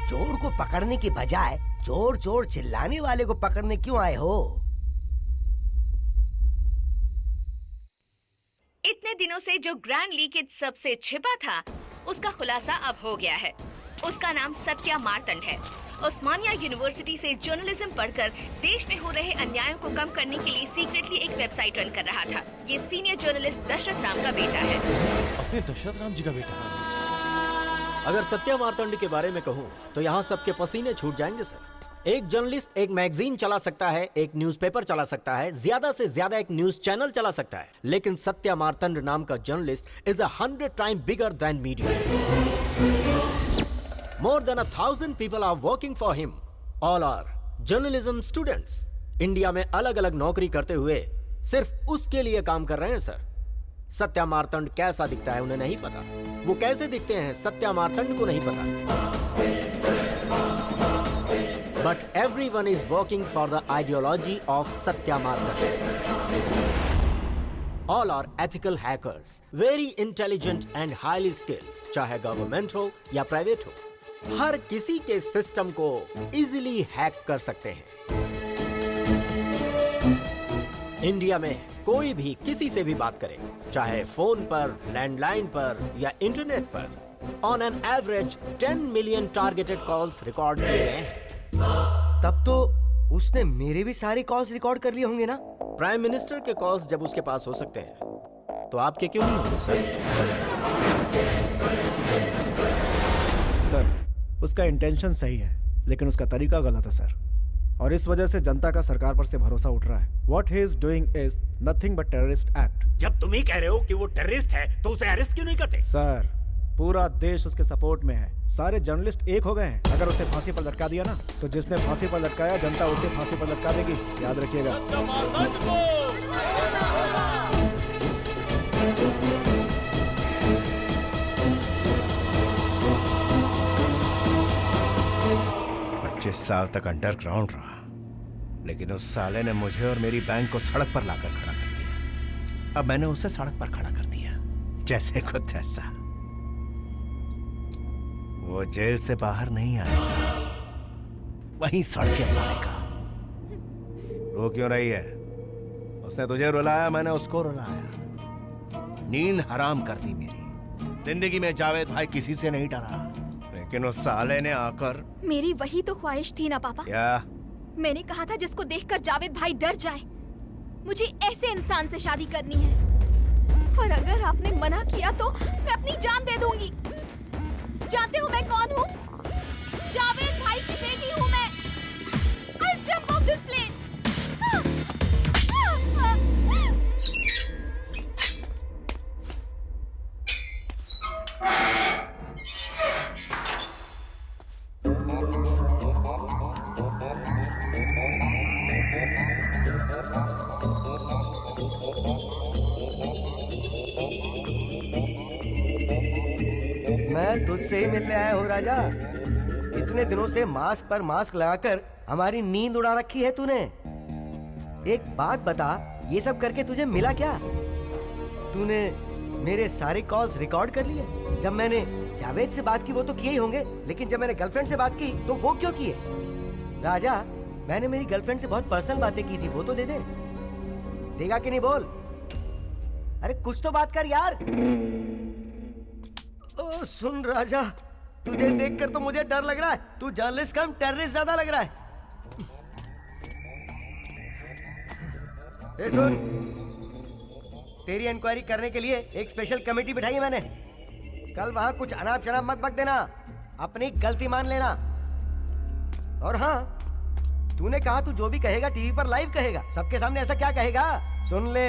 चोर को पकड़ने की बजाय चोर चोर चिल्लाने वाले को पकड़ने क्यों आए हो? इतने दिनों से जो ग्रैंड लीकेज सबसे छिपा था, उसका खुलासा अब हो गया है। उसका नाम सत्या मार्तंड है। उस्मानिया यूनिवर्सिटी से जर्नलिज्म पढ़कर देश में हो रहे अन्यायों को कम करने के लिए सीक्रेटली एक वेबसाइट रन कर रहा था। ये सीनियर जर्नलिस्ट दशरथ राम का बेटा है। अपने दशरथ राम जी का बेटा? अगर सत्या मार्तंड के बारे में कहूँ तो यहाँ सबके पसीने छूट जाएंगे सर। एक जर्नलिस्ट एक मैगजीन चला सकता है, एक न्यूज़पेपर चला सकता है, ज्यादा से ज्यादा एक न्यूज चैनल चला सकता है, लेकिन सत्या मार्तंड नाम का journalist is 100 time bigger than media. More than 1,000 people are working for him. All are journalism students. India में अलग अलग नौकरी करते हुए सिर्फ उसके लिए काम कर रहे हैं सर। सत्या मार्तंड कैसा दिखता है उन्हें नहीं पता, वो कैसे दिखते हैं सत्या मार्तंड को नहीं पता। But everyone is working for the ideology of Satya Martand. All are ethical hackers, very intelligent and highly skilled. चाहे गवर्नमेंट हो या प्राइवेट हो, हर किसी के सिस्टम को इजीली हैक कर सकते हैं। इंडिया में कोई भी किसी से भी बात करे, चाहे फोन पर, लैंडलाइन पर या इंटरनेट पर, on an average 10 million targeted calls record किए गए हैं। तब तो उसने मेरे भी सारे कॉल्स रिकॉर्ड कर लिए होंगे ना? प्राइम मिनिस्टर के कॉल्स जब उसके पास हो सकते हैं तो आपके क्यों नहीं होंगे सर? सर, उसका इंटेंशन सही है लेकिन उसका तरीका गलत है सर, और इस वजह से जनता का सरकार पर से भरोसा उठ रहा है। What he is doing is nothing but terrorist act. जब तुम ही कह रहे हो कि वो टेररिस्ट है तो उसे अरेस्ट क्यों नहीं करते? सर, पूरा देश उसके सपोर्ट में है, सारे जर्नलिस्ट एक हो गए हैं। अगर उसे फांसी पर लटका दिया ना तो जिसने फांसी पर लटकाया जनता उसे फांसी पर लटका देगी, याद रखिएगा। पच्चीस साल तक अंडरग्राउंड रहा, लेकिन उस साले ने मुझे और मेरी बैंक को सड़क पर लाकर खड़ा कर दिया। अब मैंने उसे सड़क पर खड़ा कर दिया, जैसे को तैसा। वो जेल से बाहर नहीं आएगा, वहीं सड़कें मारेगा। रो क्यों रही है? उसने तुझे रुलाया, मैंने उसको रुलाया। नींद हराम कर दी मेरी। जिंदगी में जावेद भाई किसी से नहीं डरा, लेकिन उस साले ने आकर। मेरी वही तो ख्वाहिश थी ना पापा। क्या? मैंने कहा था जिसको देखकर जावेद भाई डर जाए। मुझे ऐसे इंसान से शादी करनी है, और अगर आपने मना किया तो मैं अपनी जान दे दूंगी। जानते हो मैं कौन हूँ? जावेद भाई की बेटी हूँ मैं। I'll jump off this plane. मैं तुझसे ही मिलने आया हूँ राजा। इतने दिनों से मास्क पर मास्क लगाकर हमारी नींद उड़ा रखी है तूने। एक बात बता, ये सब करके तुझे मिला क्या? तूने मेरे सारे कॉल्स रिकॉर्ड कर लिए। जब मैंने जावेद से बात की वो तो किए ही होंगे, लेकिन जब मैंने गर्लफ्रेंड से बात की तो वो क्यों किए? राजा, मैंने मेरी गर्लफ्रेंड से बहुत पर्सनल बातें की थी, वो तो दे दे। देगा कि नहीं बोल? अरे कुछ तो बात कर यार। ओ सुन राजा, तुझे देखकर तो मुझे डर लग रहा है। तू जर्नलिस्ट कम टेररिस्ट ज्यादा लग रहा है। ए सुन, तेरी इंक्वायरी करने के लिए एक स्पेशल कमेटी बिठाई है मैंने। कल वहां कुछ अनाप शनाप मत बक देना, अपनी गलती मान लेना। और हाँ, तूने कहा तू जो भी कहेगा टीवी पर लाइव कहेगा, सबके सामने ऐसा क्या कहेगा? सुन ले,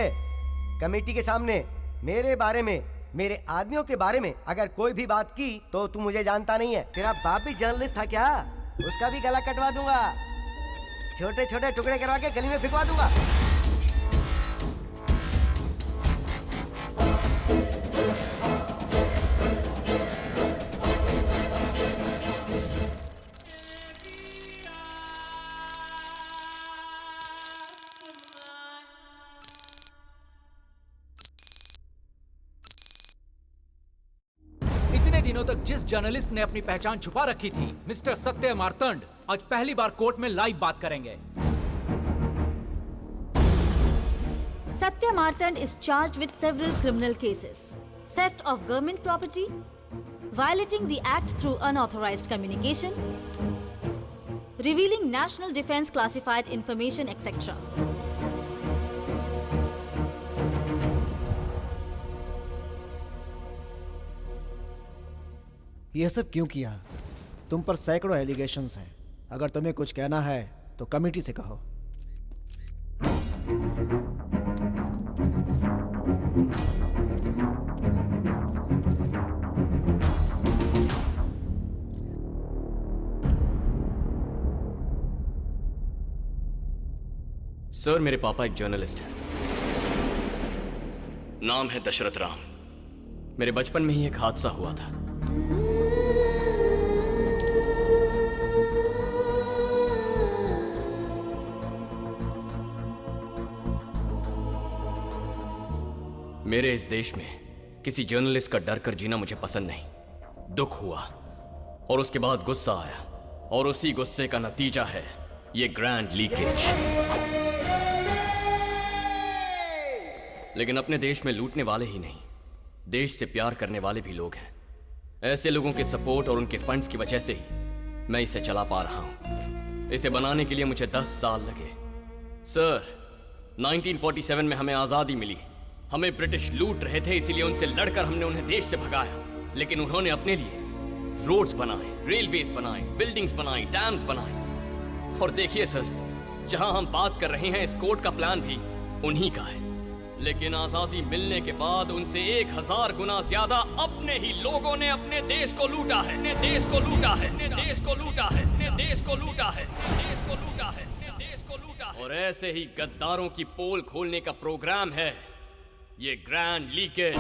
कमेटी के सामने मेरे बारे में, मेरे आदमियों के बारे में अगर कोई भी बात की तो तू मुझे जानता नहीं है। तेरा बाप भी जर्नलिस्ट था क्या? उसका भी गला कटवा दूंगा, छोटे छोटे टुकड़े करवा के गली में फिकवा दूंगा। इतने दिनों तक जिस जर्नलिस्ट ने अपनी पहचान छुपा रखी थी, मिस्टर सत्य मार्तंड आज पहली बार कोर्ट में लाइव बात करेंगे। Satya Martand is charged with several criminal cases: theft of government property, violating the act through unauthorized communication, revealing national defense classified information, etc. ये सब क्यों किया? तुम पर सैकड़ों एलिगेशंस हैं। अगर तुम्हें कुछ कहना है तो कमेटी से कहो। सर, मेरे पापा एक जर्नलिस्ट हैं। नाम है दशरथ राम। मेरे बचपन में ही एक हादसा हुआ था। मेरे इस देश में किसी जर्नलिस्ट का डर कर जीना मुझे पसंद नहीं। दुख हुआ और उसके बाद गुस्सा आया, और उसी गुस्से का नतीजा है ये ग्रैंड लीकेज। लेकिन अपने देश में लूटने वाले ही नहीं, देश से प्यार करने वाले भी लोग हैं। ऐसे लोगों के सपोर्ट और उनके फंड्स की वजह से ही मैं इसे चला पा रहा हूं। इसे बनाने के लिए मुझे 10 साल लगे। सर, 1947 में हमें आजादी मिली। हमें ब्रिटिश लूट रहे थे, इसीलिए उनसे लड़कर हमने उन्हें देश से भगाया। लेकिन उन्होंने अपने लिए रोड्स बनाए, रेलवेज बनाए, बिल्डिंग्स बनाई, डैम्स बनाए। और देखिए सर, जहां हम बात कर रहे हैं, इस कोर्ट का प्लान भी उन्हीं का है। लेकिन आजादी मिलने के बाद उनसे 1000 गुना ज्यादा अपने ही लोगों ने अपने देश को लूटा है। अपने देश को लूटा है, अपने देश को लूटा है, अपने देश को लूटा है, देश को लूटा है, अपने देश को लूटा है। और ऐसे ही गद्दारों की पोल खोलने का प्रोग्राम है ये ग्रैंड लीकेज।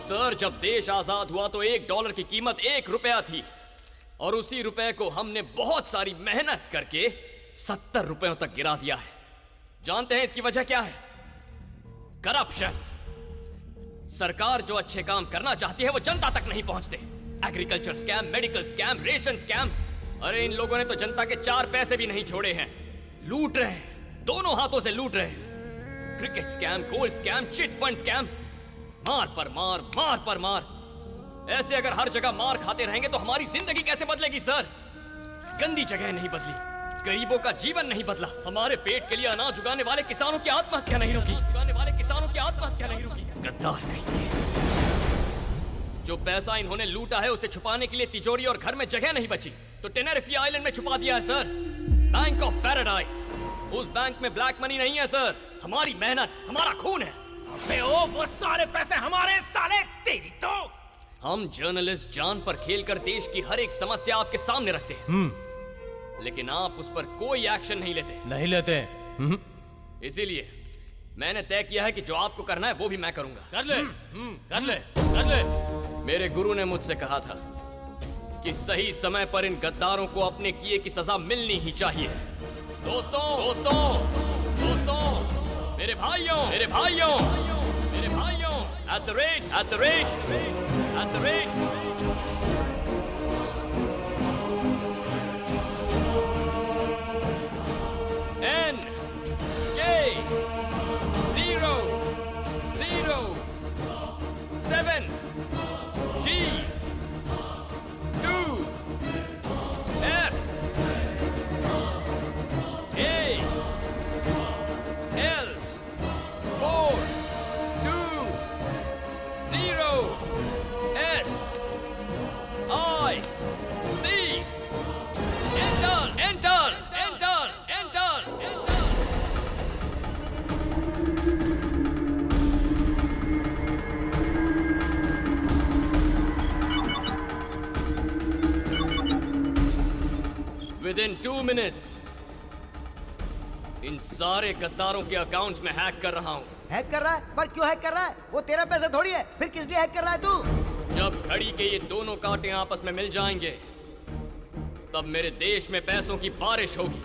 सर, जब देश आजाद हुआ तो $1 की कीमत ₹1 थी, और उसी रुपए को हमने बहुत सारी मेहनत करके 70 रुपयों तक गिरा दिया है। जानते हैं इसकी वजह क्या है? करप्शन। सरकार जो अच्छे काम करना चाहती है वो जनता तक नहीं पहुंचते। Agriculture scam, medical scam, ration scam. अरे इन लोगों ने तो जनता के 4 पैसे भी नहीं छोड़े हैं। लूट रहे हैं, दोनों हाथों से लूट रहे हैं। Cricket scam, gold scam, chit fund scam. मार पर मार, मार पर मार। ऐसे अगर हर जगह मार खाते रहेंगे तो हमारी जिंदगी कैसे बदलेगी सर? गंदी जगह नहीं बदली, गरीबों का जीवन नहीं बदला, हमारे पेट के लिए अनाज उगाने वाले किसानों की आत्महत्या नहीं रुकी, गद्दार नहीं। जो पैसा इन्होंने लूटा है उसे छुपाने के लिए तिजोरी और घर में जगह नहीं बची, तो टेनेरिफे आइलैंड में छुपा दिया है सर, बैंक ऑफ पैराडाइज। उस बैंक में ब्लैक मनी नहीं है सर, हमारी मेहनत, हमारा खून है। अबे ओ, वो सारे पैसे हमारे, साले तेरी तो। हम जर्नलिस्ट जान पर खेलकर देश की हर एक समस्या आपके सामने रखते हैं, लेकिन आप उस पर कोई एक्शन नहीं लेते। इसीलिए मैंने तय किया है कि जो आपको करना है वो भी मैं करूंगा। कर ले। मेरे गुरु ने मुझसे कहा था कि सही समय पर इन गद्दारों को अपने किए की सजा मिलनी ही चाहिए। दोस्तों, मेरे भाइयों, at the rate, N K 0 0 7 G 2 F A L 4 Within 2 minutes, इन सारे गद्दारों के अकाउंट्स में हैक कर रहा हूँ। हैक कर रहा है? पर क्यों हैक कर रहा है? वो तेरा पैसा थोड़ी है, फिर किस लिए हैक कर रहा है तू? जब घड़ी के ये दोनों कांटे आपस में मिल जाएंगे, तब मेरे देश में पैसों की बारिश होगी।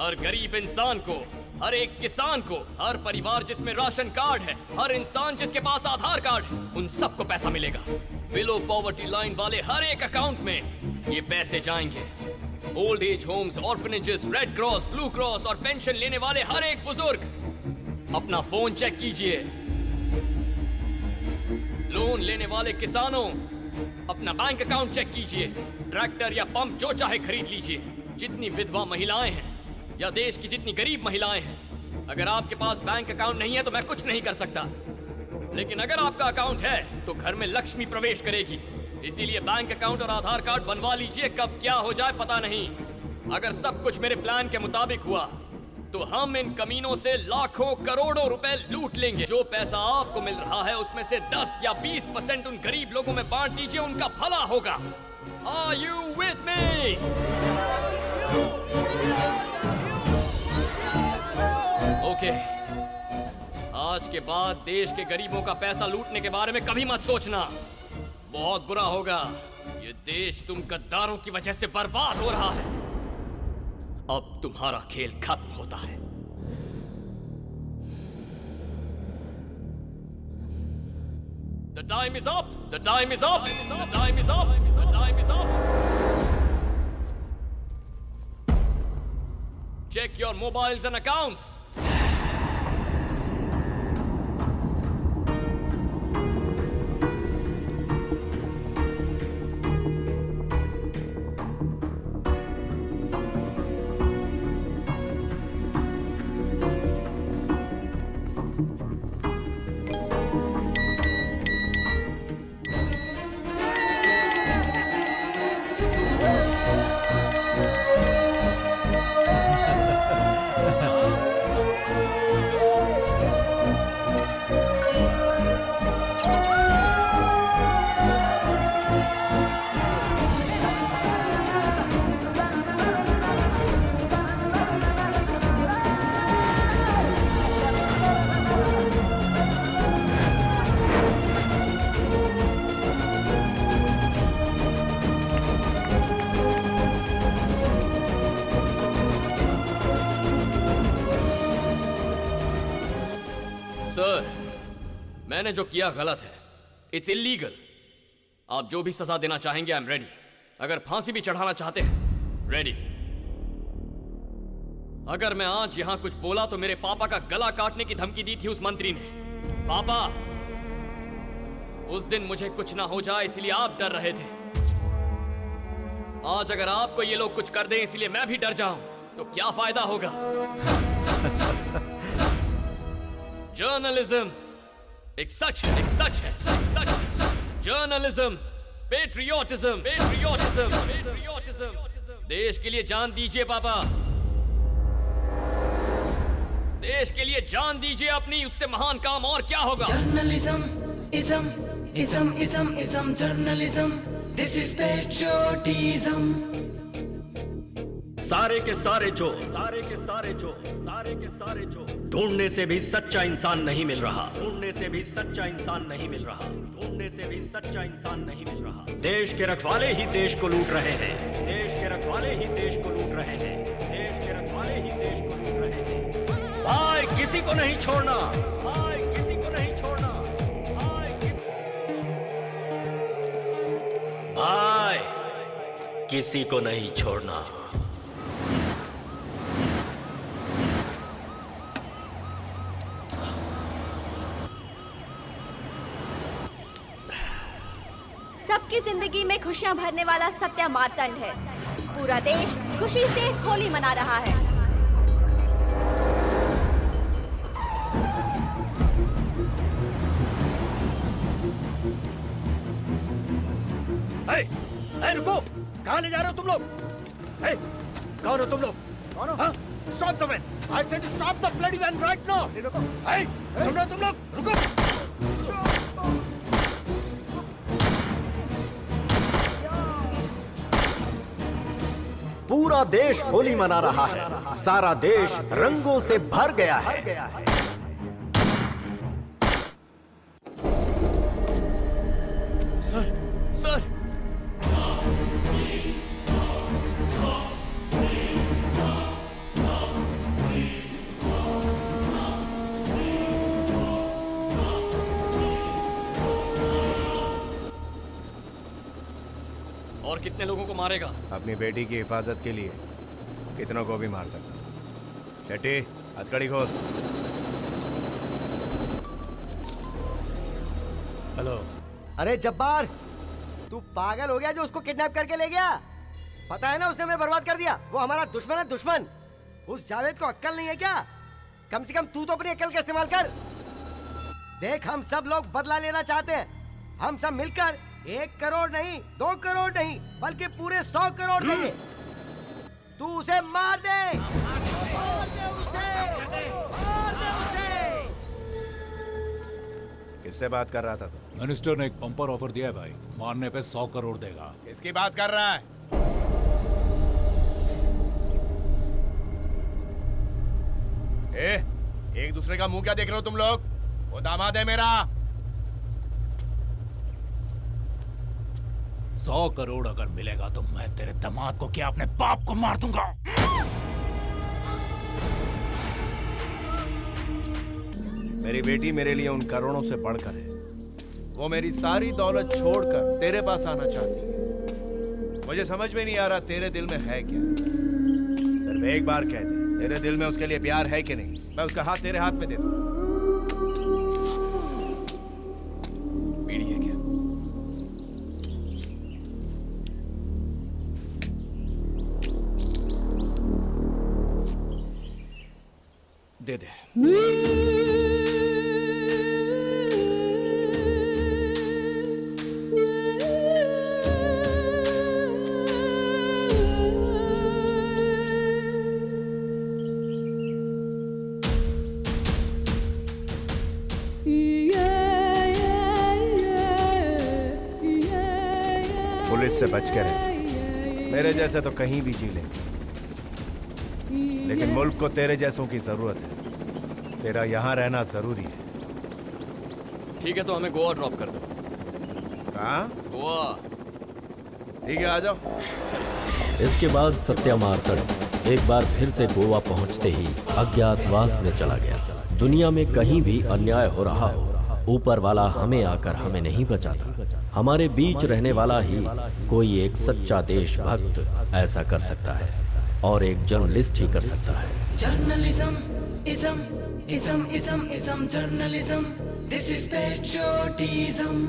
हर गरीब इंसान को, हर एक किसान को, हर परिवार जिसमें राशन कार्ड है, हर इंसान जिसके पास आधार कार्ड है, उन सबको पैसा मिलेगा। बिलो पॉवर्टी लाइन वाले हर एक अकाउंट में ये पैसे जाएंगे। Old age homes, orphanages, red cross, blue cross और पेंशन लेने वाले हर एक बुजुर्ग, अपना फोन चेक कीजिए। लोन लेने वाले किसानों, अपना बैंक अकाउंट चेक कीजिए। ट्रैक्टर या पंप जो चाहे खरीद लीजिए। जितनी विधवा महिलाएं हैं या देश की जितनी गरीब महिलाएं हैं, अगर आपके पास बैंक अकाउंट नहीं है तो मैं कुछ नहीं कर सकता, लेकिन अगर आपका अकाउंट है तो घर में लक्ष्मी प्रवेश करेगी। इसीलिए बैंक अकाउंट और आधार कार्ड बनवा लीजिए, कब क्या हो जाए पता नहीं। अगर सब कुछ मेरे प्लान के मुताबिक हुआ तो हम इन कमीनों से लाखों करोड़ों रुपए लूट लेंगे। जो पैसा आपको मिल रहा है उसमें से 10 या 20% उन गरीब लोगों में बांट दीजिए, उनका भला होगा। Are you with me? Okay, आज के बाद देश के गरीबों का पैसा लूटने के बारे में कभी मत सोचना, बहुत बुरा होगा। ये देश तुम गद्दारों की वजह से बर्बाद हो रहा है। अब तुम्हारा खेल खत्म होता है। The time is up. The time is up. The time is up. The time is up. Check your mobiles and accounts. Sir, मैंने जो किया गलत है, इट्स इलीगल। आप जो भी सजा देना चाहेंगे, आई एम रेडी। अगर फांसी भी चढ़ाना चाहते हैं, रेडी। अगर मैं आज यहां कुछ बोला तो मेरे पापा का गला काटने की धमकी दी थी उस मंत्री ने। पापा, उस दिन मुझे कुछ ना हो जाए इसलिए आप डर रहे थे। आज अगर आपको ये लोग कुछ कर दें इसलिए मैं भी डर जाऊं तो क्या फायदा होगा? जर्नलिज्म एक सच है, एक सच है, एक सच है। Journalism, patriotism, patriotism, patriotism. देश के लिए जान दीजिए पापा, देश के लिए जान दीजिए अपनी, उससे महान काम और क्या होगा? Journalism, ism, ism, ism, ism, journalism, this is patriotism. सारे के सारे चोर, सारे के सारे चोर, सारे के सारे चोर। ढूंढने से भी सच्चा इंसान नहीं मिल रहा, ढूंढने से भी सच्चा इंसान नहीं मिल रहा, ढूंढने से भी सच्चा इंसान नहीं मिल रहा। देश के रखवाले ही देश को लूट रहे हैं, देश के रखवाले ही देश को लूट रहे हैं, देश के रखवाले ही देश को लूट रहे हैं। भाई किसी को नहीं छोड़ना, भाई किसी को नहीं छोड़ना, भाई किसी को नहीं छोड़ना। सबकी जिंदगी में खुशियां भरने वाला सत्या मार्तंड है। पूरा देश खुशी से होली मना रहा है। रुको, कहाँ ले जा रहे हो तुम लोग? कौन हो तुम लोग? कौन हो? Stop the van! I said stop the bloody van right now! सुन रहे हो तुम लोग? रुको! पूरा देश होली मना रहा है। सारा देश रंगों से भर गया है। सर सर और कितने लोगों को मारेगा? अपनी बेटी की हिफाजत के लिए कितनों को भी मार सकता। शेट्टी हथकड़ी खोल। हेलो। अरे जब्बार, तू पागल हो गया जो उसको किडनैप करके ले गया? पता है ना उसने हमें बर्बाद कर दिया। वो हमारा दुश्मन है, दुश्मन। उस जावेद को अक्ल नहीं है क्या? कम से कम तू तो अपनी अक्ल का इस्तेमाल कर। देख, हम सब लोग बदला लेना चाहते हैं। हम सब मिलकर 1 करोड़ नहीं, 2 करोड़ नहीं, बल्कि पूरे 100 करोड़ देंगे। तू उसे मार दे, मार दे उसे, मार दे उसे। किससे बात कर रहा था तू? मिनिस्टर ने एक बम्पर ऑफर दिया है भाई, मारने पे 100 करोड़ देगा। किसकी बात कर रहा है? एक दूसरे का मुंह क्या देख रहे हो तुम लोग? वो दामाद है मेरा। 100 करोड़ अगर मिलेगा तो मैं तेरे दामाद को क्या अपने बाप को मार दूंगा। मेरी बेटी मेरे लिए उन करोड़ों से बढ़कर है। वो मेरी सारी दौलत छोड़कर तेरे पास आना चाहती है। मुझे समझ में नहीं आ रहा तेरे दिल में है क्या। सिर्फ एक बार कह दे, तेरे दिल में उसके लिए प्यार है कि नहीं? मैं उसका हाथ तेरे हाथ में दे दूं। बीड़ी है क्या? दे दे। पुलिस से बच के रहे। मेरे जैसे तो कहीं भी जी लेंगे, लेकिन मुल्क को तेरे जैसों की जरूरत है। तेरा यहाँ रहना जरूरी है। ठीक है, तो हमें गोवा ड्रॉप कर दो। कहाँ? गोवा। ठीक है, आ जाओ। इसके बाद सत्या मार्तंड एक बार फिर से गोवा पहुंचते ही अज्ञातवास में चला गया। दुनिया में कहीं भी अन्याय हो रहा हो, ऊपर वाला हमें आकर हमें नहीं बचाता। हमारे बीच रहने वाला ही कोई एक सच्चा देशभक्त ऐसा कर सकता है, और एक जर्नलिस्ट ही कर सकता है। Journalism, ism, journalism, this is patriotism.